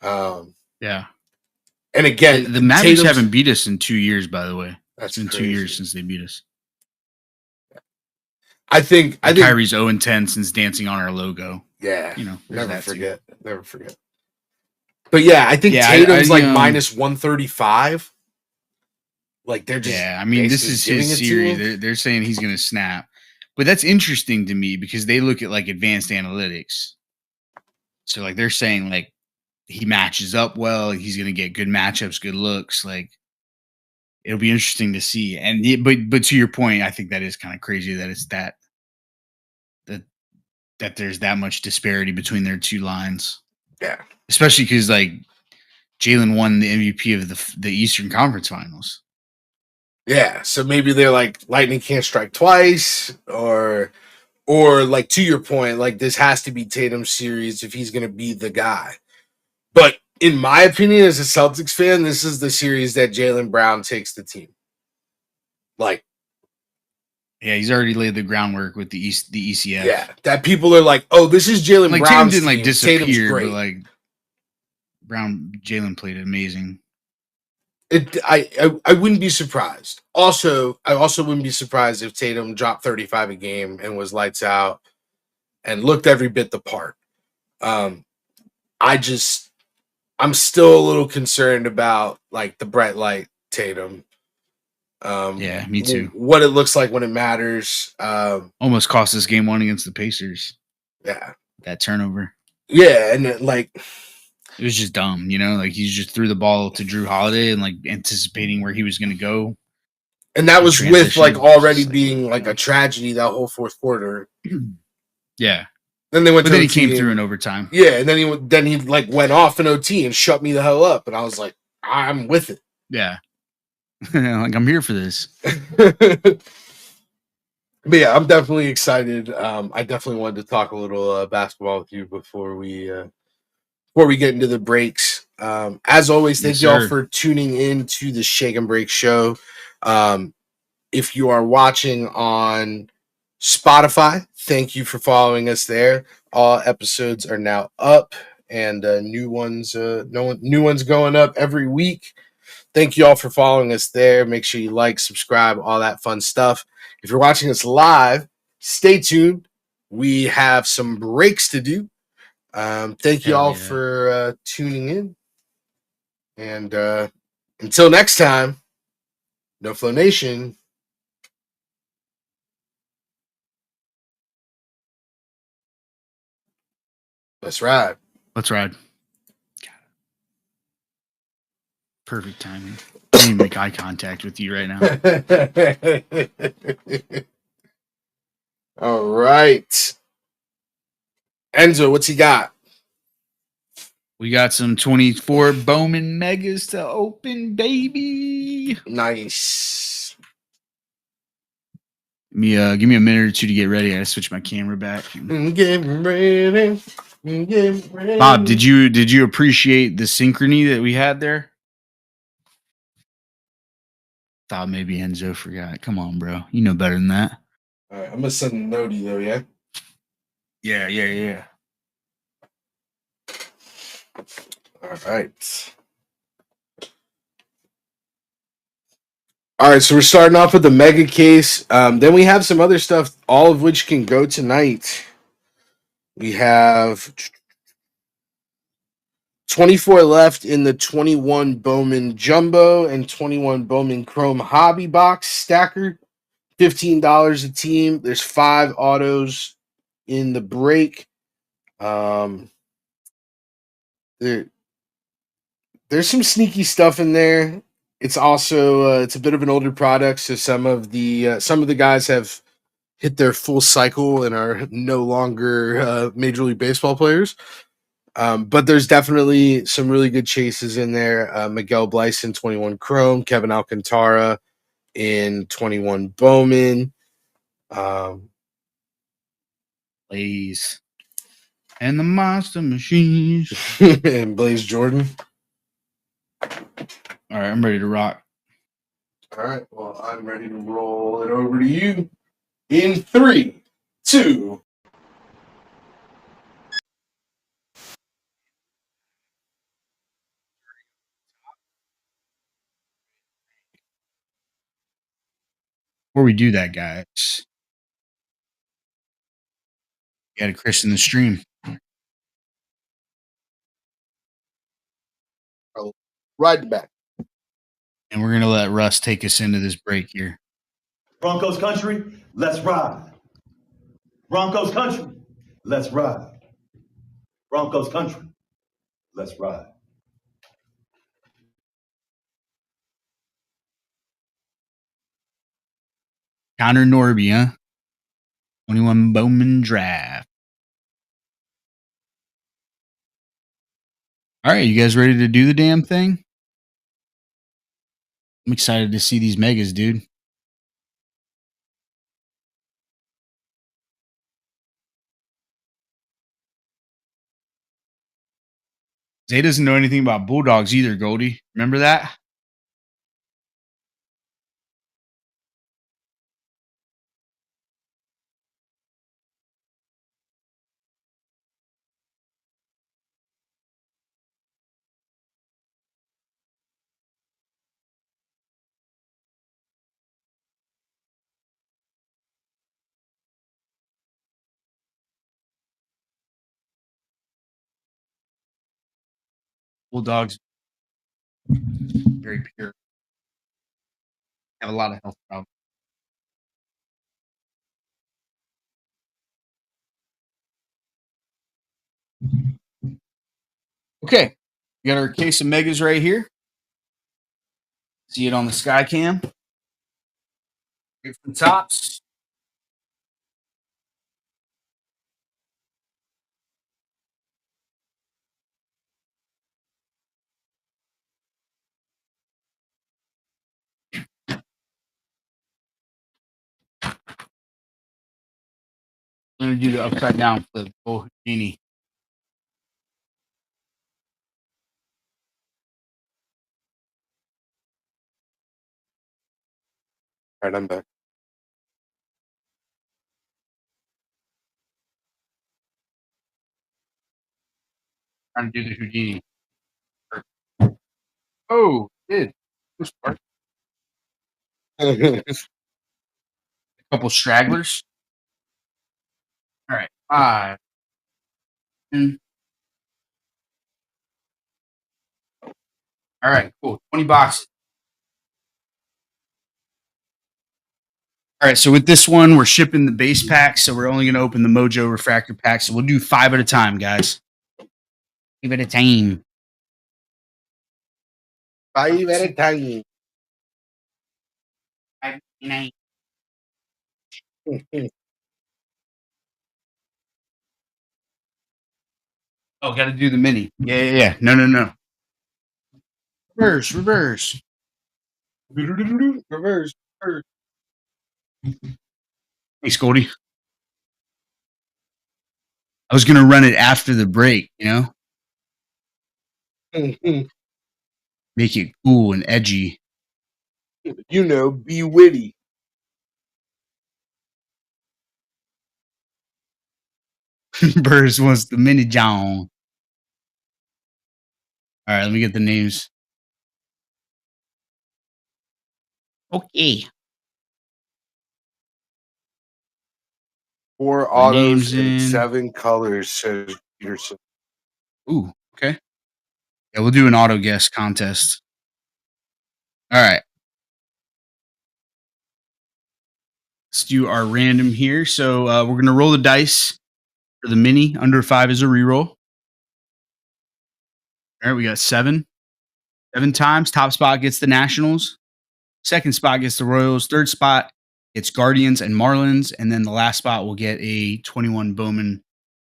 Yeah. And again, the Mavericks haven't beat us in 2 years, by the way. It's been crazy. 2 years since they beat us. I think Kyrie's 0-10 since dancing on our logo. Yeah. Never forget. Never forget. But yeah, I think Tatum's like minus 135. Like they're just I mean, this is his series. They're saying he's going to snap. But that's interesting to me because they look at like advanced analytics. So like they're saying like he matches up well, he's going to get good matchups, good looks. Like it'll be interesting to see. And but to your point, I think that is kind of crazy that it's that there's that much disparity between their 2 lines. Yeah, especially because like Jaylen won the MVP of the Eastern Conference Finals. Yeah, so maybe they're like lightning can't strike twice, or like to your point, like this has to be Tatum's series if he's going to be the guy. But in my opinion, as a Celtics fan, this is the series that Jaylen Brown takes the team. Like Yeah, he's already laid the groundwork with the ECF. Yeah, that people are like, oh, this is Jaylen Like Brown's Tatum didn't like team. Tatum's disappear, great. but like Jalen played amazing. I wouldn't be surprised. Also, I also wouldn't be surprised if Tatum dropped 35 a game and was lights out and looked every bit the part. I'm still a little concerned about like the bright light Tatum. Yeah, me too. What it looks like when it matters. Almost cost us game 1 against the Pacers. Yeah, that turnover. Yeah, and like it was just dumb, you know. Like he just threw the ball to Drew Holiday and like anticipating where he was going to go. And that was with like already being like a tragedy that whole fourth quarter. Yeah. Then they went. But then he came through in overtime. Yeah, and then he like went off in OT and shut me the hell up, and I was like, I'm with it. Yeah. Like I'm here for this. But yeah, I'm definitely excited. I definitely wanted to talk a little basketball with you before we get into the breaks. As always, thank you all for tuning in to the Shake and Break show. If you are watching on Spotify, thank you for following us there. All episodes are now up, and new ones going up every week. Thank you all for following us there. Make sure you like, subscribe, all that fun stuff. If you're watching us live, stay tuned. We have some breaks to do. Thank you all for tuning in. And until next time, No Flow Nation. Let's ride. Let's ride. Perfect timing. I can't even make eye contact with you right now. All right. Enzo, what's he got? We got some 24 Bowman Megas to open, baby. Nice. Give me a minute or two to get ready. I gotta switch my camera back. Get ready. Get ready. Bob, did you appreciate the synchrony that we had there? Thought maybe Enzo forgot. Come on, bro. You know better than that. All right, I'm gonna send a notey though, yeah? Yeah. All right. All right, so we're starting off with the mega case. Then we have some other stuff, all of which can go tonight. We have 24 left in the 21 Bowman Jumbo and 21 Bowman Chrome Hobby Box stacker. $15 a team. There's 5 autos in the break. There's some sneaky stuff in there. It's also it's a bit of an older product, so some of the guys have hit their full cycle and are no longer Major League Baseball players. But there's definitely some really good chases in there. Miguel Blyson, 21 Chrome, Kevin Alcantara in 21 Bowman. Blaze. And the Monster Machines. And Blaze Jordan. All right, I'm ready to rock. All right, well, I'm ready to roll it over to you in 3, 2. Before we do that, guys, you got to christen the stream. Right back. And we're going to let Russ take us into this break here. Broncos country, let's ride. Broncos country, let's ride. Broncos country, let's ride. Connor Norby, huh? 21 Bowman draft. All right, you guys ready to do the damn thing? I'm excited to see these megas, dude. Zay doesn't know anything about Bulldogs either, Goldie. Remember that? Bulldogs, very pure. Have a lot of health problems. Okay, we got our case of megas right here. See it on the sky cam. Right from the tops. I'm gonna do the upside down flip. Oh, Houdini. All right, I'm back. Trying to do the Houdini. Oh, did. A couple stragglers. All right, 5. 10. All right, cool. 20 boxes. All right, so with this one, we're shipping the base pack, so we're only going to open the Mojo refractor pack. So we'll do 5 at a time, guys. 5 at a time. 5 at a time. 5.99. Oh, got to do the mini. Yeah. No. Reverse. Reverse. Hey, Scotty. I was going to run it after the break, Make it cool and edgy. Be witty. Burrs wants the mini John. All right, let me get the names. Okay. 4 My name's autos and in. 7 colors, says Peterson. Ooh, okay. Yeah, we'll do an auto guess contest. All right. Let's do our random here. So we're going to roll the dice for the mini. Under 5 is a reroll. All right, we got 7. 7 times. Top spot gets the Nationals. Second spot gets the Royals. Third spot gets Guardians and Marlins. And then the last spot will get a 21 Bowman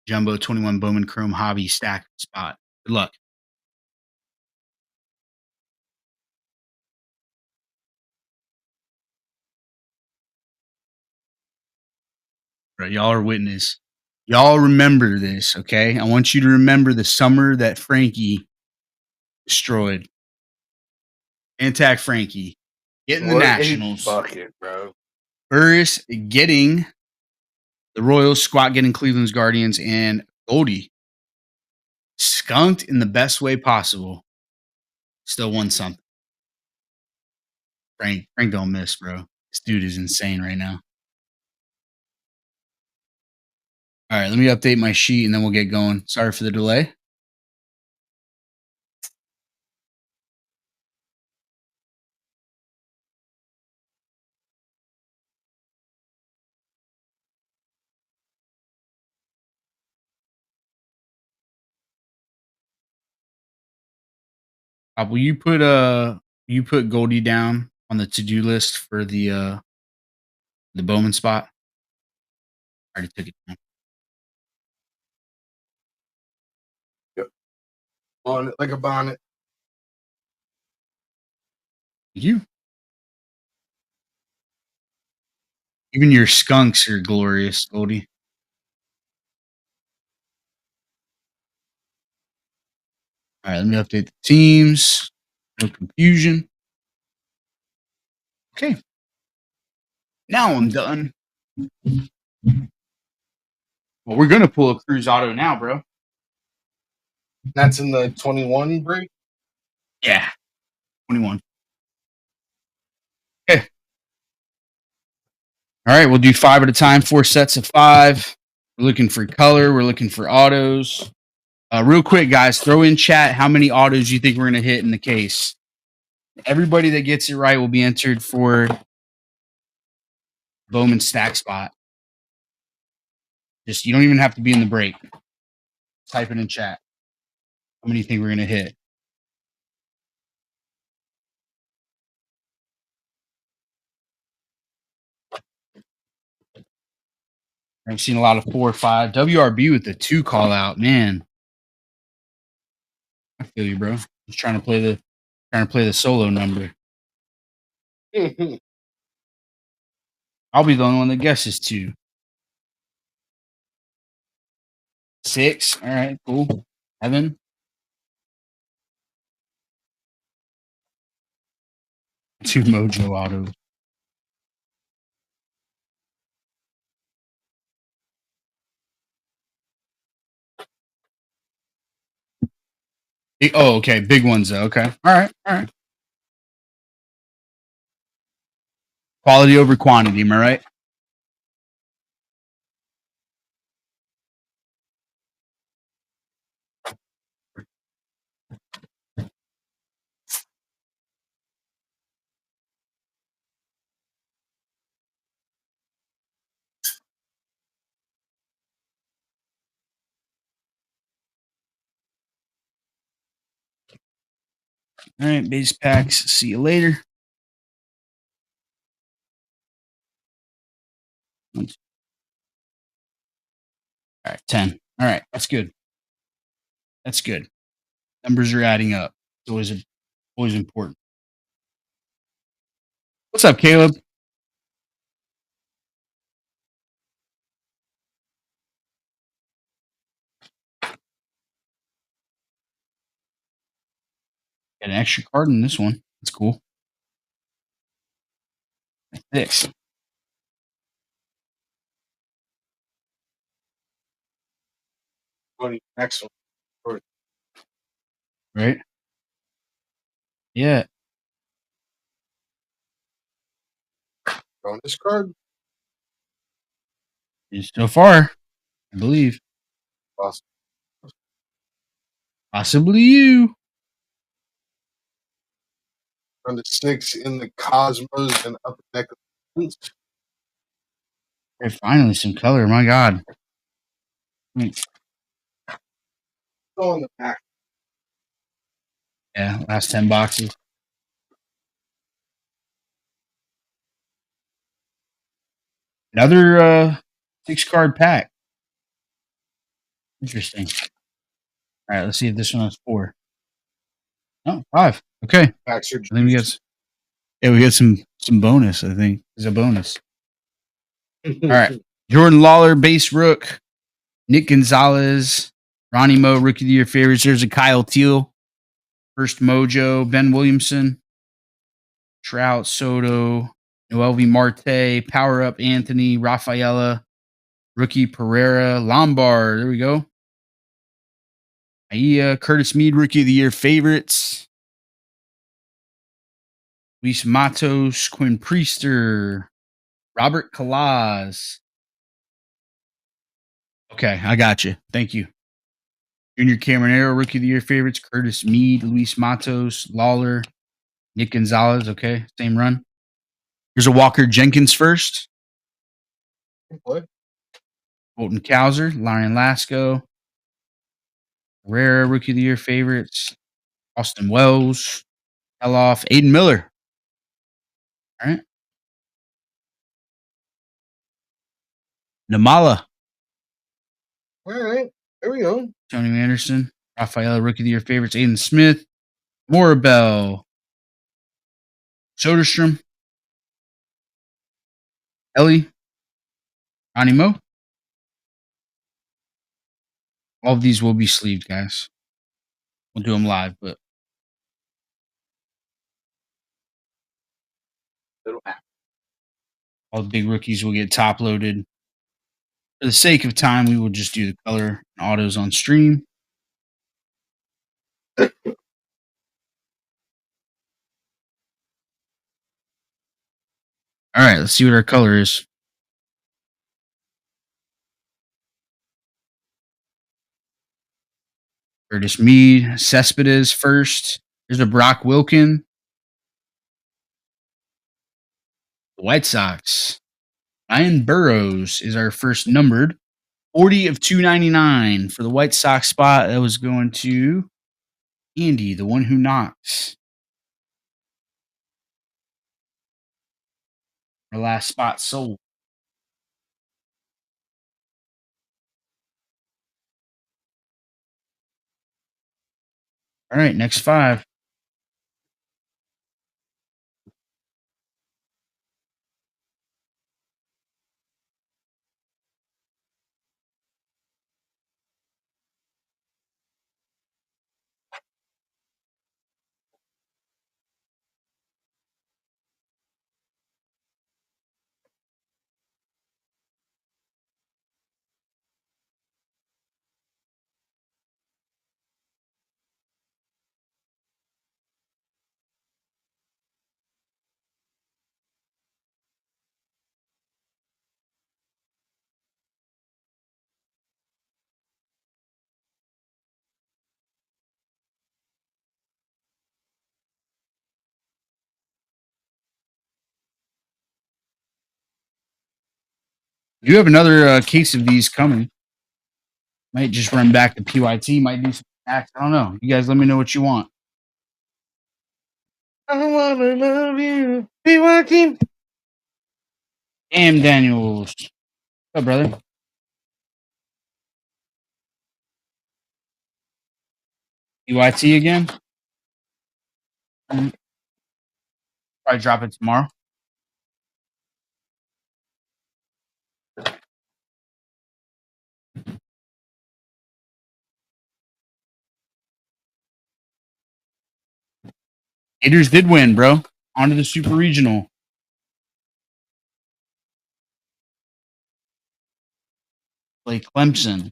Jumbo, 21 Bowman Chrome Hobby stack spot. Good luck. Right, y'all are witness. Y'all remember this, okay? I want you to remember the summer that Frankie destroyed. Antac Frankie getting the Nationals. Bucket, bro. Burris getting the Royals, Squat getting Cleveland's Guardians, and Goldie skunked in the best way possible. Still won something. Frank don't miss, bro. This dude is insane right now. All right, let me update my sheet and then we'll get going. Sorry for the delay. Will you put Goldie down on the to-do list for the Bowman spot? I already took it down. Yep. On it like a bonnet. You. Even your skunks are glorious, Goldie. All right, let me update the teams. No confusion. Okay. Now I'm done. Well, we're gonna pull a Cruise Auto now, bro. That's in the 21 break? Yeah. 21. Okay. All right, we'll do 5 at a time, 4 sets of 5. We're looking for color. We're looking for autos. Real quick, guys, throw in chat how many autos you think we're going to hit in the case. Everybody that gets it right will be entered for Bowman stack spot. Just you don't even have to be in the break. Type it in chat. How many you think we're going to hit? I've seen a lot of 4 or 5. WRB with the 2 call out, man. I feel you, bro. Just trying to play the solo number. I'll be the only one that guesses 2. 6. All right, cool. 7. 2 Mojo autos. Oh, okay. Big ones though. Okay. All right. All right. Quality over quantity, am I right? All right, base packs. See you later. All right, 10. All right, that's good. That's good. Numbers are adding up. It's always important. What's up, Caleb? Got an extra card in this one. That's cool. 6. Excellent. Right? Yeah. On this card. So far, I believe. Awesome. Possibly you. On the 6 in the Cosmos and Upper Deck. Hey, finally some color. My God. Go on the back. Yeah, last 10 boxes. Another 6-card pack. Interesting. All right, let's see if this one has 4. Oh, 5. Okay. Packs are I think we got some bonus, I think. There's a bonus. All right. Jordan Lawler, base rook. Nick Gonzalez. Ronnie Moe, rookie of the year favorites. There's a Kyle Teal. First Mojo. Ben Williamson. Trout, Soto. Noelvi Marte. Power Up Anthony. Rafaela. Rookie Pereira. Lombard. There we go. Aia. Curtis Mead, rookie of the year favorites. Luis Matos. Quinn Priester. Robert Kalaz. Okay, I got you. Thank you. Junior Cameronero, rookie of the year favorites. Curtis Mead, Luis Matos, Lawler, Nick Gonzalez. Okay, same run. Here's a Walker Jenkins first. What? Colton Cowser, Larian Lasco. Herrera, rookie of the year favorites. Austin Wells. Eloff, Aiden Miller. All right. Namala. All right. There we go. Tony Anderson. Rafaela, rookie of the year favorites. Aiden Smith. Morabel. Soderstrom. Ellie. Ronnie Moe. All of these will be sleeved, guys. We'll do them live, but all the big rookies will get top loaded. For the sake of time, we will just do the color and autos on stream. All right, let's see what our color is. Curtis Mead, Cespedes first. There's a Brock Wilkin. The White Sox. Ryan Burrows is our first numbered. 40 of 299 for the White Sox spot. That was going to Andy, the one who knocks. Our last spot sold. All right, next 5. You have another case of these coming. Might just run back to PYT. Might do some packs. I don't know. You guys let me know what you want. I wanna love you. Be working. Damn, Daniels. What's up, brother? PYT again? Probably drop it tomorrow. Gators did win, bro. On to the Super Regional. Play Clemson.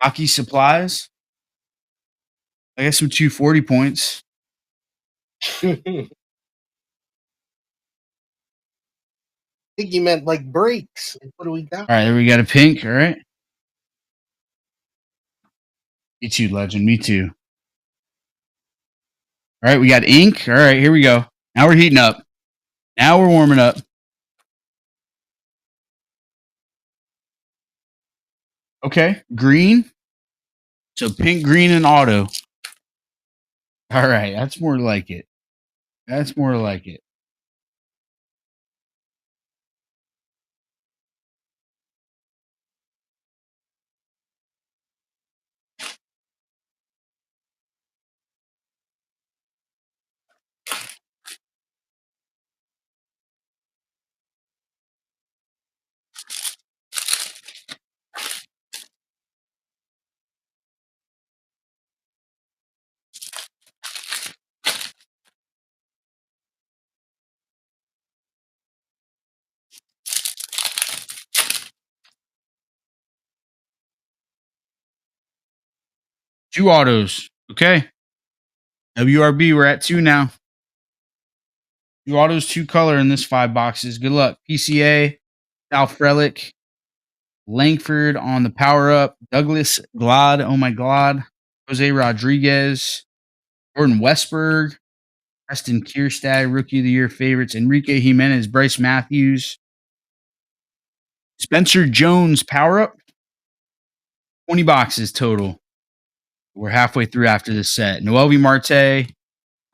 Hockey supplies. I got some 240 points. I think you meant like breaks. What do we got? All right, there we got a pink. All right. Me too, legend. Me too. All right, we got ink. All right, here we go. Now we're heating up. Now we're warming up. Okay, green. So pink, green, and auto. All right, that's more like it. That's more like it. Two autos. Okay. WRB, we're at 2 now. 2 autos, 2 color in this 5 boxes. Good luck. PCA, Sal Frelick, Langford on the power up, Douglas Glad, oh my God, Jose Rodriguez, Jordan Westberg, Preston Kierstad, Rookie of the Year favorites, Enrique Jimenez, Bryce Matthews, Spencer Jones power up, 20 boxes total. We're halfway through after this set. Noelvi Marte,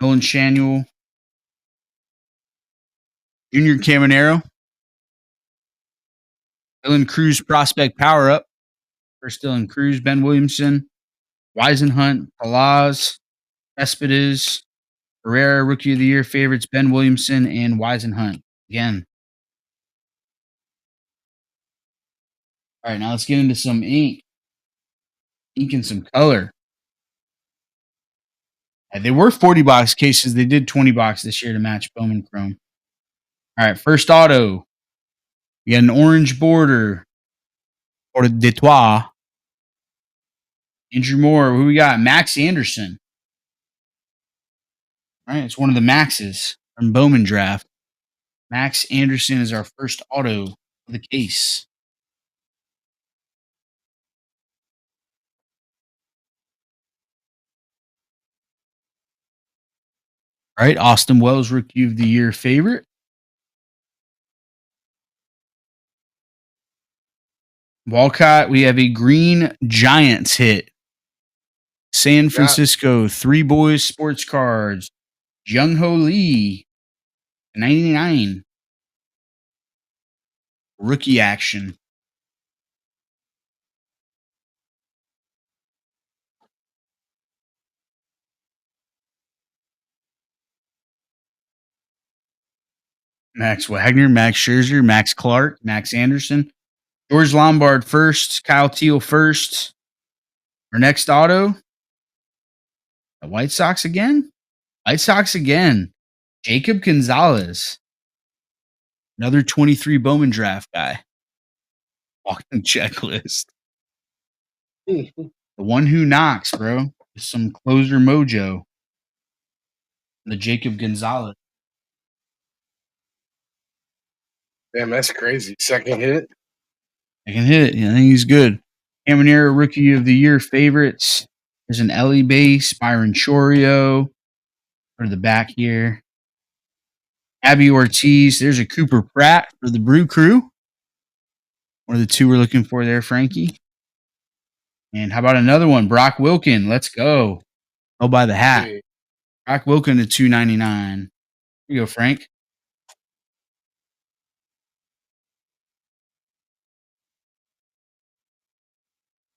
Nolan Shanuel, Junior Caminero, Dylan Cruz prospect power up. First Dylan Cruz, Ben Williamson, Weisenhunt, Palaz, Cespedes, Herrera, Rookie of the Year favorites, Ben Williamson and Weisenhunt again. All right, now let's get into some ink. Ink and some color. And they were 40 box cases. They did 20 box this year to match Bowman Chrome. All right, first auto. We got an orange border. Or de Trois. Andrew Moore. Who we got? Max Anderson. All right, it's one of the Maxes from Bowman Draft. Max Anderson is our first auto of the case. All right, Austin Wells, Rookie of the Year favorite. Walcott, we have a Green Giants hit. San Francisco, Three Boys Sports Cards. Jung Ho Lee, 99. Rookie action. Max Wagner, Max Scherzer, Max Clark, Max Anderson, George Lombard first, Kyle Teal first. Our next auto, the White Sox again. White Sox again. Jacob Gonzalez, another 23 Bowman draft guy. Walking checklist. The one who knocks, bro. Some closer mojo. The Jacob Gonzalez. Damn, that's crazy. Second hit. I can hit it. I think he's good. Caminero Rookie of the Year favorites. There's an Ellie base, Byron Chorio for the back here. Abby Ortiz. There's a Cooper Pratt for the Brew Crew. One of the two we're looking for there, Frankie. And how about another one? Brock Wilkin. Let's go. I'll buy the hat. Hey, Brock Wilkin to $2.99. Here you go, Frank.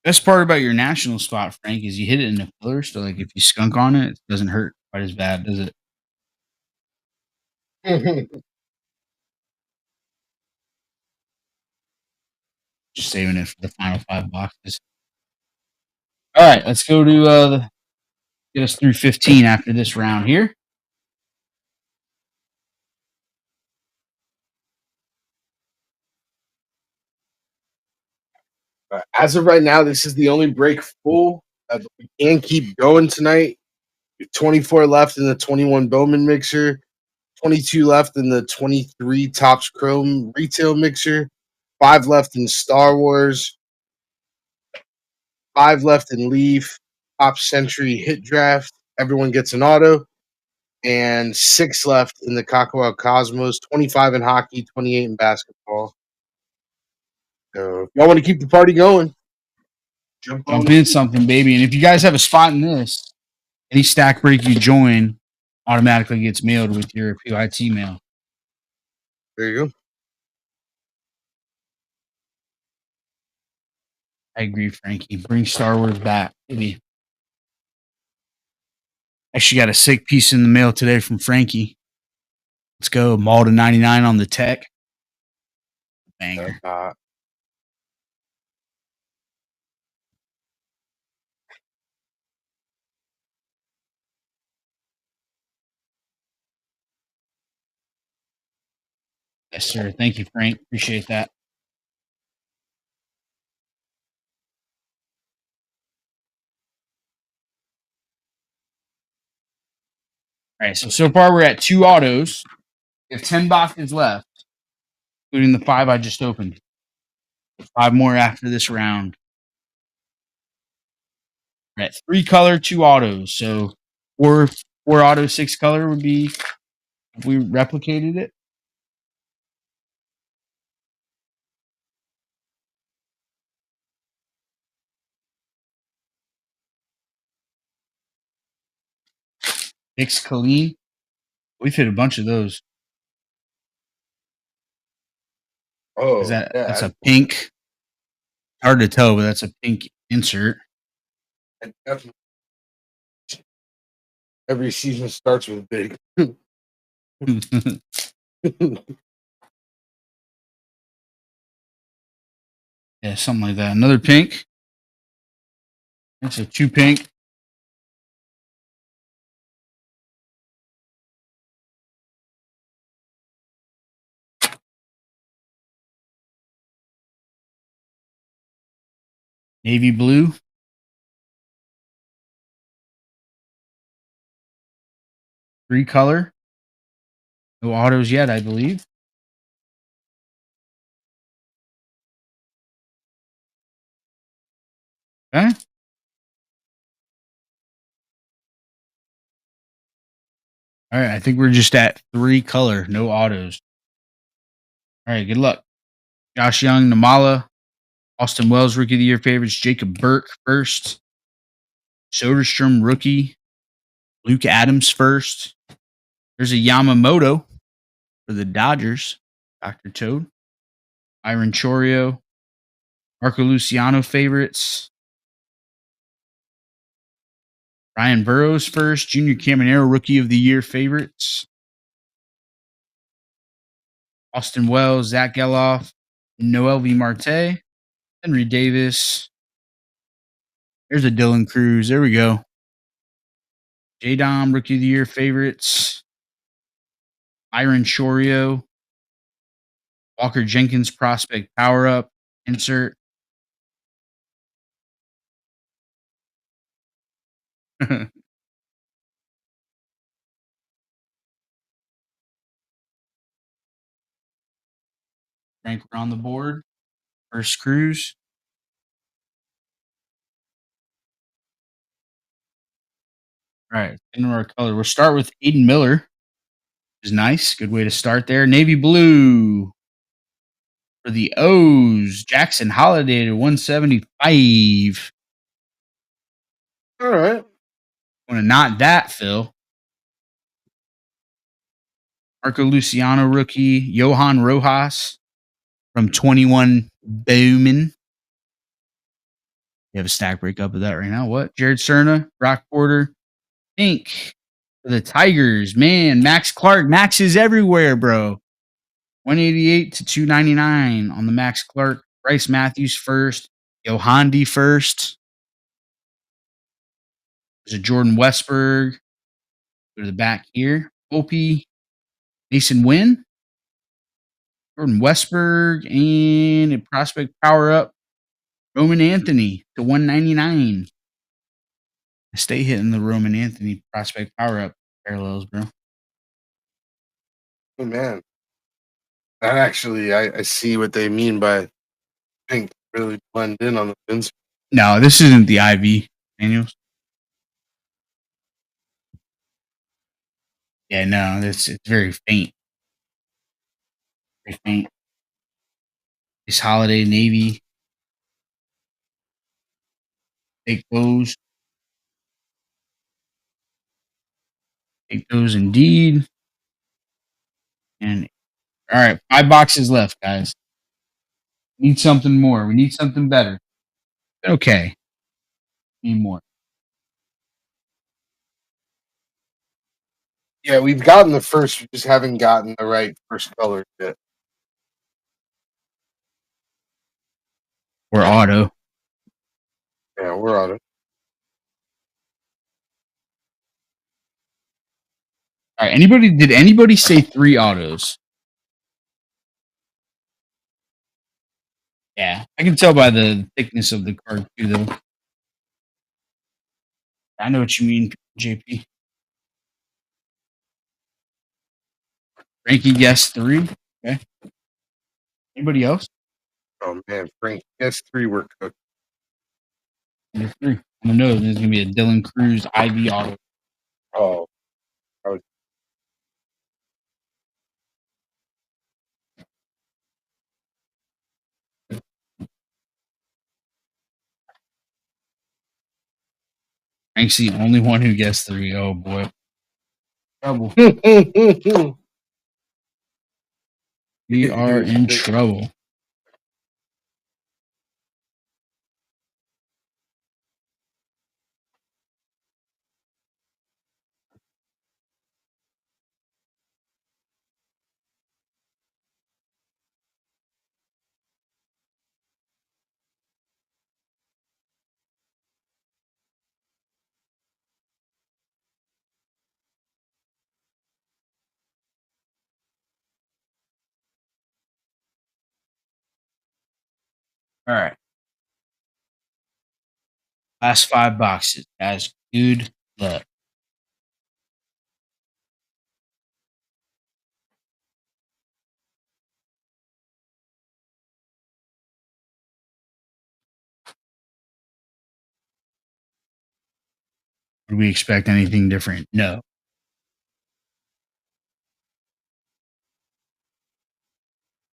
Best part about your national spot, Frank, is you hit it in the pillar. So, like, if you skunk on it, it doesn't hurt quite as bad, does it? Just saving it for the final 5 boxes. All right, let's go to get us through 15 after this round here. As of right now, this is the only break full. We can keep going tonight. 24 left in the 21 Bowman mixer, 22 left in the 23 Topps Chrome retail mixer, 5 left in Star Wars, 5 left in Leaf, Top Century hit draft. Everyone gets an auto, and 6 left in the Kakao Cosmos, 25 in hockey, 28 in basketball. So if y'all want to keep the party going, jump Jump in something, baby. And if you guys have a spot in this, any stack break you join automatically gets mailed with your PYT mail. There you go. I agree, Frankie. Bring Star Wars back, baby. Actually got a sick piece in the mail today from Frankie. Let's go. Maul to 99 on the tech. Banger. Yes, sir. Thank you, Frank. Appreciate that. All right. So far we're at 2 autos. We have 10 boxes left, including the 5 I just opened. 5 more after this round. We're at 3 color, 2 autos. So 4 auto, 6 color would be if we replicated it. Hicks Colleen. We've hit a bunch of those. Oh, That's a pink. Hard to tell, but that's a pink insert. Every season starts with big. Yeah, something like that. Another pink. That's a 2 pink. Navy blue. Three color. No autos yet, I believe. Okay. All right, I think we're just at 3 color, no autos. All right, good luck. Josh Young, Namala, Austin Wells, Rookie of the Year favorites, Jacob Burke first, Soderstrom, rookie, Luke Adams first. There's a Yamamoto for the Dodgers, Dr. Toad, Iron Chorio, Marco Luciano favorites, Ryan Burrows first, Junior Caminero, Rookie of the Year favorites, Austin Wells, Zach Geloff, Noel V. Marte, Henry Davis. There's a Dylan Cruz. There we go. J Dom, Rookie of the Year favorites, Iron Chorio, Walker Jenkins, prospect power up, insert. I think we're on the board. First Cruz. All right, into our color. We'll start with Aiden Miller, which is nice. Good way to start there. Navy blue for the O's. Jackson Holiday to 175. All right. Want to not that, Phil. Marco Luciano rookie. Johan Rojas from 21 Bowman. You have a stack breakup of that right now. What? Jared Cerna, Brock Porter, Pink for the Tigers. Man, Max Clark. Max is everywhere, bro. 188 to 299 on the Max Clark. Bryce Matthews first. Yohandi first. There's a Jordan Westberg. Go to the back here. Opie. Mason Wynn. Jordan Westberg. And a prospect power up. Roman Anthony to 199. Stay hitting the Roman Anthony prospect power up parallels, bro. Oh man. That actually I see what they mean by pink really blend in on the fins. No, this isn't the IV, Daniels. Yeah, no, it's very faint. Very faint. This holiday navy. Take those. Take those indeed. And all right, 5 boxes left, guys. Need something more. We need something better. Okay. Need more. Yeah, we've gotten the first, we just haven't gotten the right first color yet. Or auto. Yeah, we're on it. All right. Did anybody say 3 autos? Yeah. I can tell by the thickness of the card too, though. I know what you mean, JP. Frankie guessed 3. Okay. Anybody else? Oh man, Frank, yes, 3 were cooked. Number 3. I'm gonna know there's gonna be a Dylan Cruz IV auto. Oh, Frank's the only one who guessed 3. Oh boy. Trouble. We are in trouble. All right. Last 5 boxes, guys. Good luck. Would we expect anything different? No.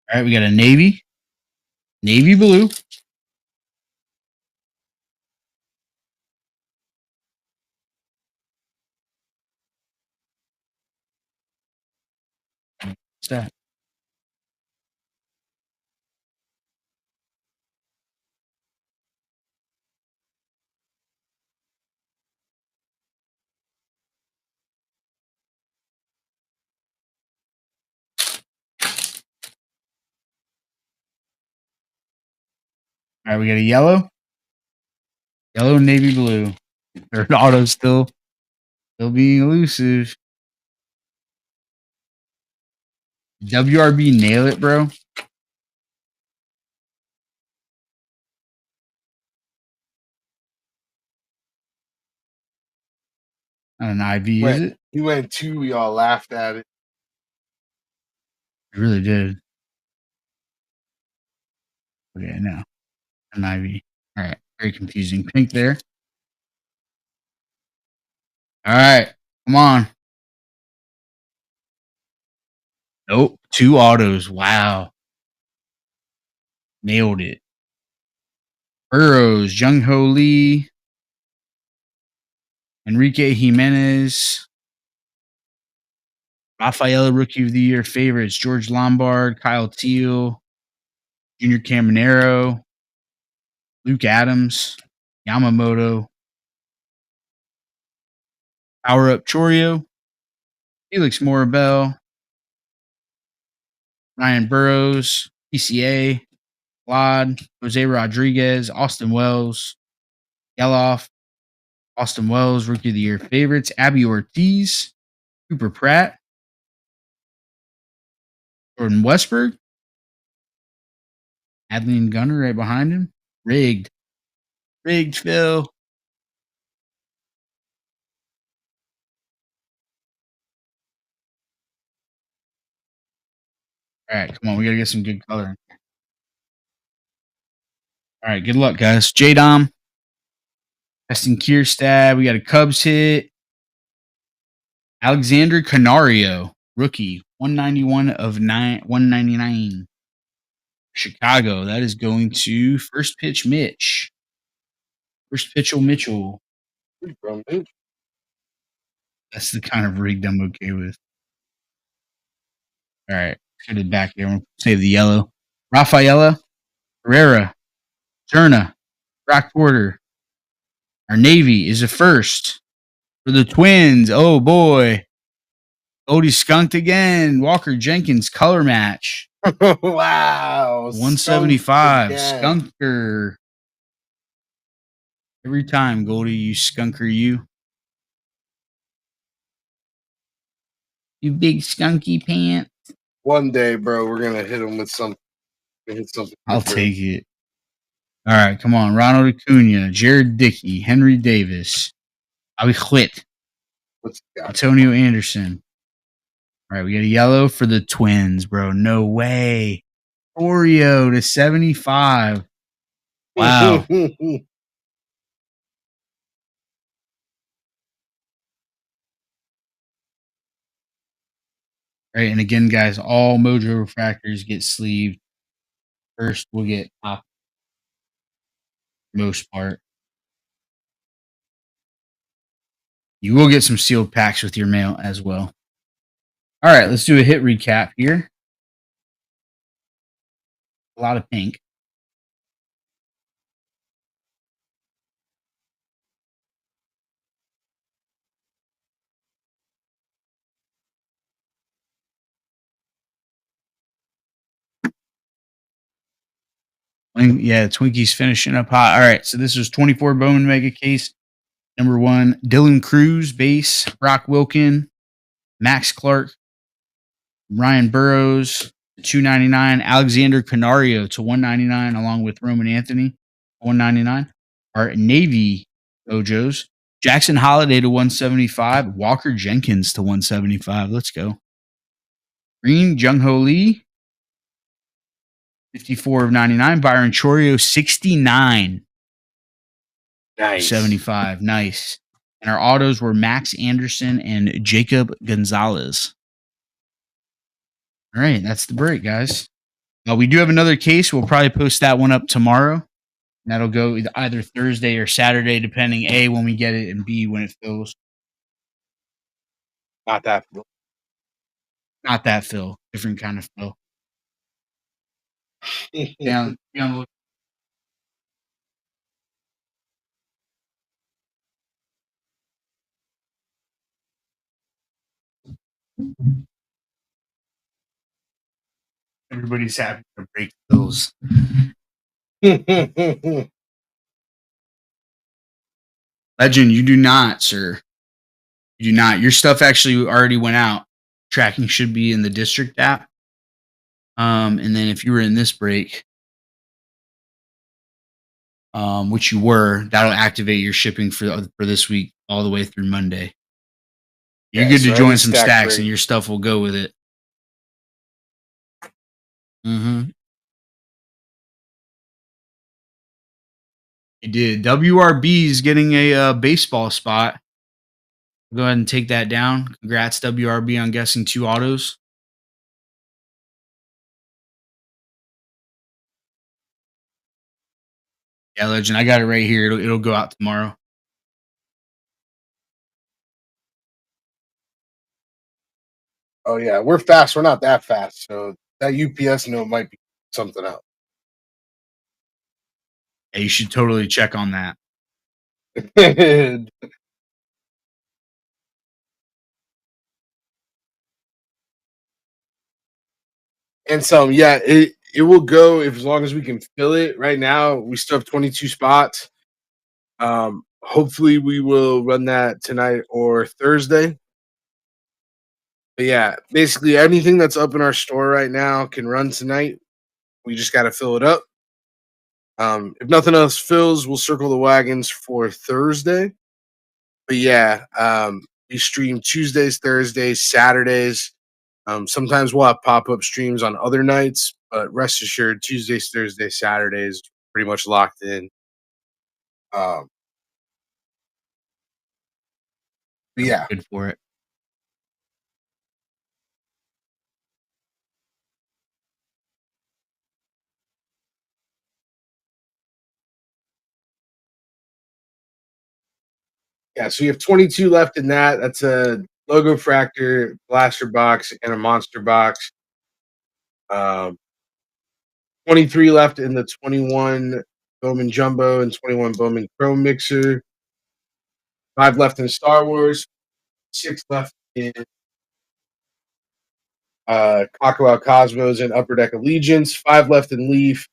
All right, we got a navy blue. What's that? All right, we got a yellow navy blue. Third auto still being elusive. WRB nail it, bro. Not an IV, is it? He went 2. We all laughed at it. It really did. Okay, no. An IV. All right. Very confusing. Pink there. All right. Come on. Nope. 2 autos. Wow. Nailed it. Burrows, Jung Ho Lee, Enrique Jimenez, Rafaela Rookie of the Year favorites, George Lombard, Kyle Teal, Junior Caminero, Luke Adams, Yamamoto, Power Up Chorio, Felix Morabel, Ryan Burrows, PCA, Vlad, Jose Rodriguez, Austin Wells, Geloff, Austin Wells, Rookie of the Year favorites, Abby Ortiz, Cooper Pratt, Jordan Westberg, Adeline Gunner right behind him. Rigged, Phil. All right, come on. We got to get some good color. All right, good luck, guys. J-Dom, Preston Kierstad. We got a Cubs hit. Alexander Canario, rookie, 191 of 199. Chicago. That is going to First Pitch Mitch. First Pitchel Mitchell. That's the kind of rigged I'm okay with. All right, get it back here. We'll save the yellow. Rafaela, Herrera, Cerna, Brock Porter. Our Navy is a first for the Twins. Oh boy. Odie skunked again. Walker Jenkins color match. Wow. 175. Skunker. Every time, Goldie, you skunker you. You big skunky pants. One day, bro, we're gonna hit him with something. I'll take it. All right, come on. Ronald Acuna, Jared Dickey, Henry Davis, Bobby Witt, Antonio Anderson. All right, we got a yellow for the Twins, bro. No way. Oreo to 75. Wow. All right, and again, guys, all Mojo refractors get sleeved. First, we'll get top most part. You will get some sealed packs with your mail as well. All right, let's do a hit recap here. A lot of pink. Yeah, Twinkies finishing up hot. All right, so this was 24 Bowman Mega Case. Number 1, Dylan Cruz, base. Brock Wilkin, Max Clark, Ryan Burrows, 299. Alexander Canario to 199, along with Roman Anthony, 199. Our Navy Mojos, Jackson Holiday to 175. Walker Jenkins to 175. Let's go. Green, Jung Ho Lee, 54 of 99. Byron Chorio, 69. Nice. 75. Nice. And our autos were Max Anderson and Jacob Gonzalez. All right, that's the break, guys. We do have another case. We'll probably post that one up tomorrow. That'll go either Thursday or Saturday, depending A, when we get it, and B, when it fills. Not that. Not that fill, different kind of fill. Down, down. Everybody's happy to break fills. Legend, you do not, sir. You do not. Your stuff actually already went out. Tracking should be in the district app. And then if you were in this break, which you were, that'll activate your shipping for this week all the way through Monday. You're good to join some stacks, and your stuff will go with it. Mm-hmm. You did. WRB is getting a baseball spot. Go ahead and take that down. Congrats, WRB, on guessing 2 autos. Yeah, Legend, I got it right here. It'll go out tomorrow. Oh yeah, we're fast. We're not that fast. So that UPS note might be something else. Yeah, you should totally check on that. And some, yeah, it will go as long as we can fill it. Right now, we still have 22 spots. Hopefully, we will run that tonight or Thursday. But yeah, basically anything that's up in our store right now can run tonight. We just got to fill it up. If nothing else fills, we'll circle the wagons for Thursday. But yeah, we stream Tuesdays, Thursdays, Saturdays. Sometimes we'll have pop-up streams on other nights, but rest assured, Tuesdays, Thursdays, Saturdays, pretty much locked in. But yeah, good for it. Yeah, so we have 22 left in that. That's a Logo Fractor, Blaster Box, and a Monster Box. 23 left in the 21 Bowman Jumbo and 21 Bowman Chrome Mixer. 5 left in Star Wars. 6 left in Kakuau Cosmos and Upper Deck Allegiance. 5 left in Leaf.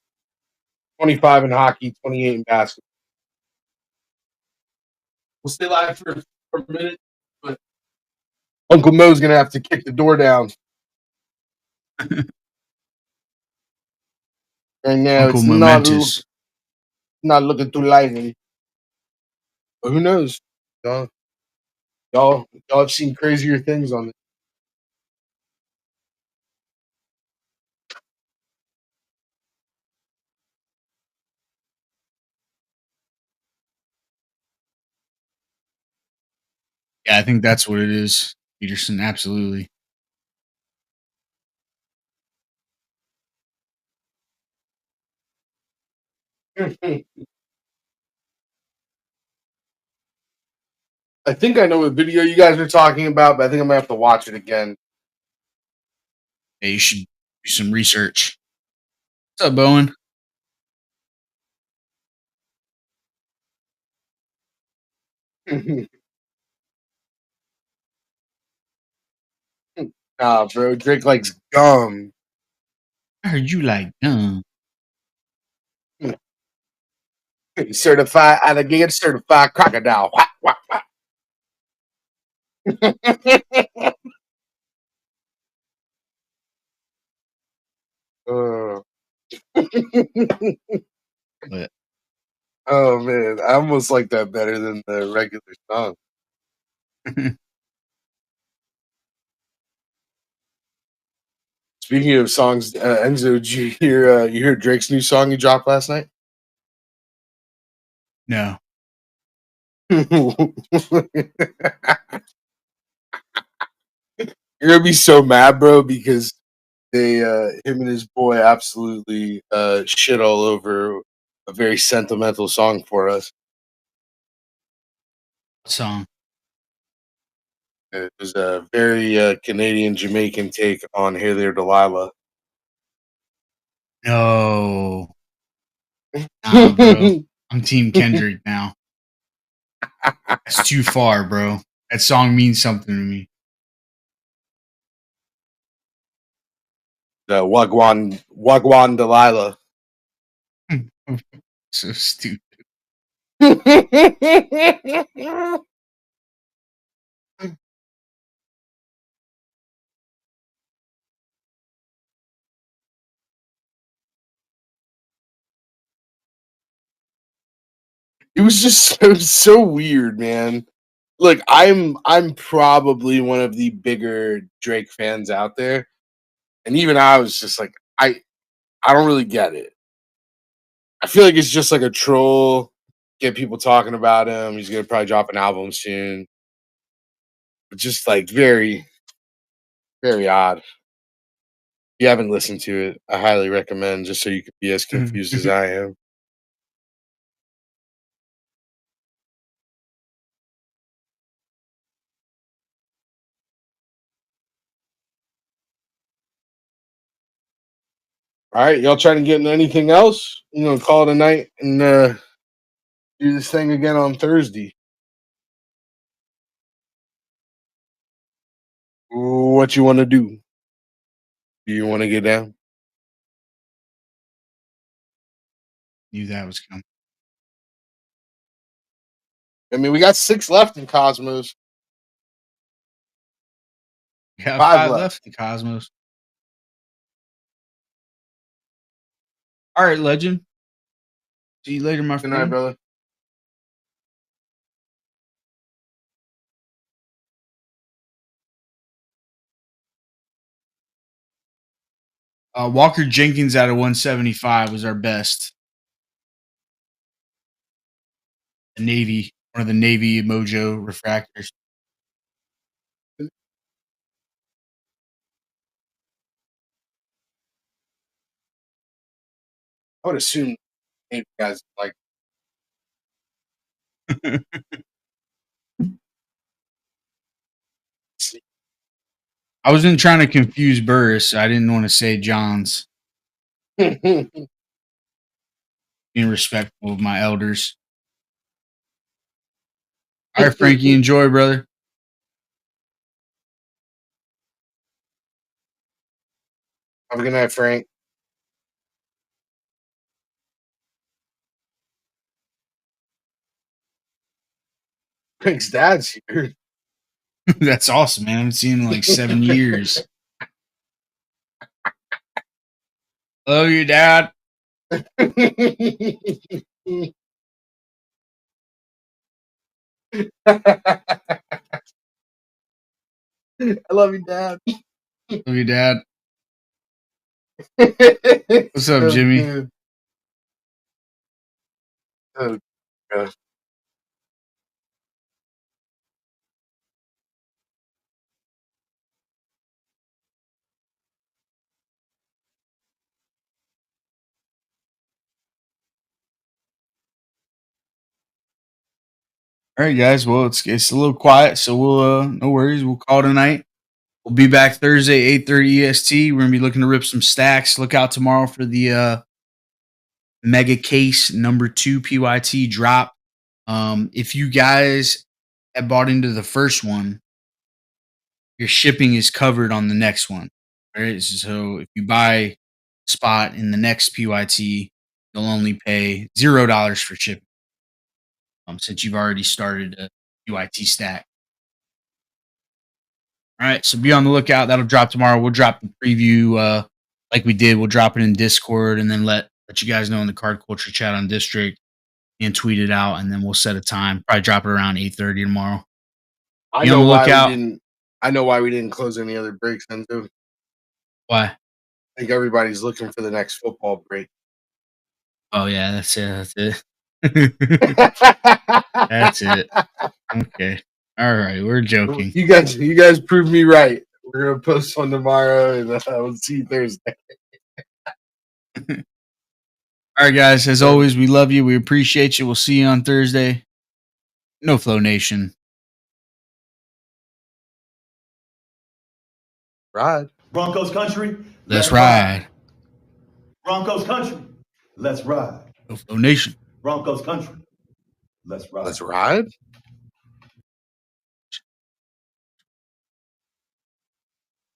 25 in hockey. 28 in basketball. We'll stay live for a minute, but Uncle Mo's going to have to kick the door down. And now Uncle it's Momentous. not looking too lively. But who knows? Y'all have seen crazier things on it. Yeah, I think that's what it is, Peterson. Absolutely. I think I know what video you guys are talking about, but I think I'm gonna have to watch it again. Yeah, you should do some research. What's up, Bowen? Nah, bro, Drake likes gum. I heard you like gum. Certified alligator, certified crocodile. Whack, whack, whack. But Oh man, I almost like that better than the regular song. Speaking of songs, Enzo, did you hear Drake's new song he dropped last night? no. You're gonna be so mad, bro, because they him and his boy absolutely shit all over a very sentimental song for us. Song. It was a very Canadian Jamaican take on "Hey There, Delilah." No. Nah, bro. I'm Team Kendrick now. That's too far, bro. That song means something to me. The Wagwan Delilah. So stupid. It was so weird, man. Look, I'm probably one of the bigger Drake fans out there, and even I was just like, I don't really get it. I feel like it's just like a troll, get people talking about him. He's gonna probably drop an album soon, but just like very, very odd. If you haven't listened to it, I highly recommend just so you can be as confused as I am. All right, y'all trying to get into anything else? You know, call it a night and do this thing again on Thursday. What you want to do? Do you want to get down? Knew that was coming. I mean, we got 6 left in Cosmos. We got 5 5 left. left in Cosmos. All right, legend. See you later, my Good night, friend. brother. Walker Jenkins out of 175 was our best. The Navy, one of the Navy Mojo refractors. I would assume you guys like. I wasn't trying to confuse Burris. So I didn't want to say Johns. Being respectful of my elders. All right, Frankie, enjoy, brother. Have a good night, Frank. Frank's dad's here. That's awesome, man. I haven't seen him in like 7 years. Love you, Dad. I love you, Dad. Love you, Dad. What's up, Jimmy? Good. Oh, God. All right, guys. Well, it's a little quiet, so we'll no worries. We'll call tonight. We'll be back Thursday, 8:30 EST. We're gonna be looking to rip some stacks. Look out tomorrow for the mega case number 2 PYT drop. If you guys have bought into the first one, your shipping is covered on the next one. Right. So if you buy spot in the next PYT, you'll only pay $0 for shipping. Since you've already started a PYT stack. All right, so be on the lookout. That'll drop tomorrow. We'll drop the preview like we did. We'll drop it in Discord and then let you guys know in the Card Culture chat on District and tweet it out, and then we'll set a time. Probably drop it around 8:30 tomorrow. I Be on know the why lookout. we didn't. I know why we didn't close any other breaks then too. Why? I think everybody's looking for the next football break. Oh yeah, that's it. That's it. That's it. Okay. All right, we're joking. You guys proved me right. We're gonna post one tomorrow, and we'll see you Thursday. All right, guys. As always, we love you. We appreciate you. We'll see you on Thursday. No Flow Nation. Ride. Broncos country. Let's ride. Broncos country. Let's ride. No Flow Nation. Broncos country. Let's ride. Let's ride.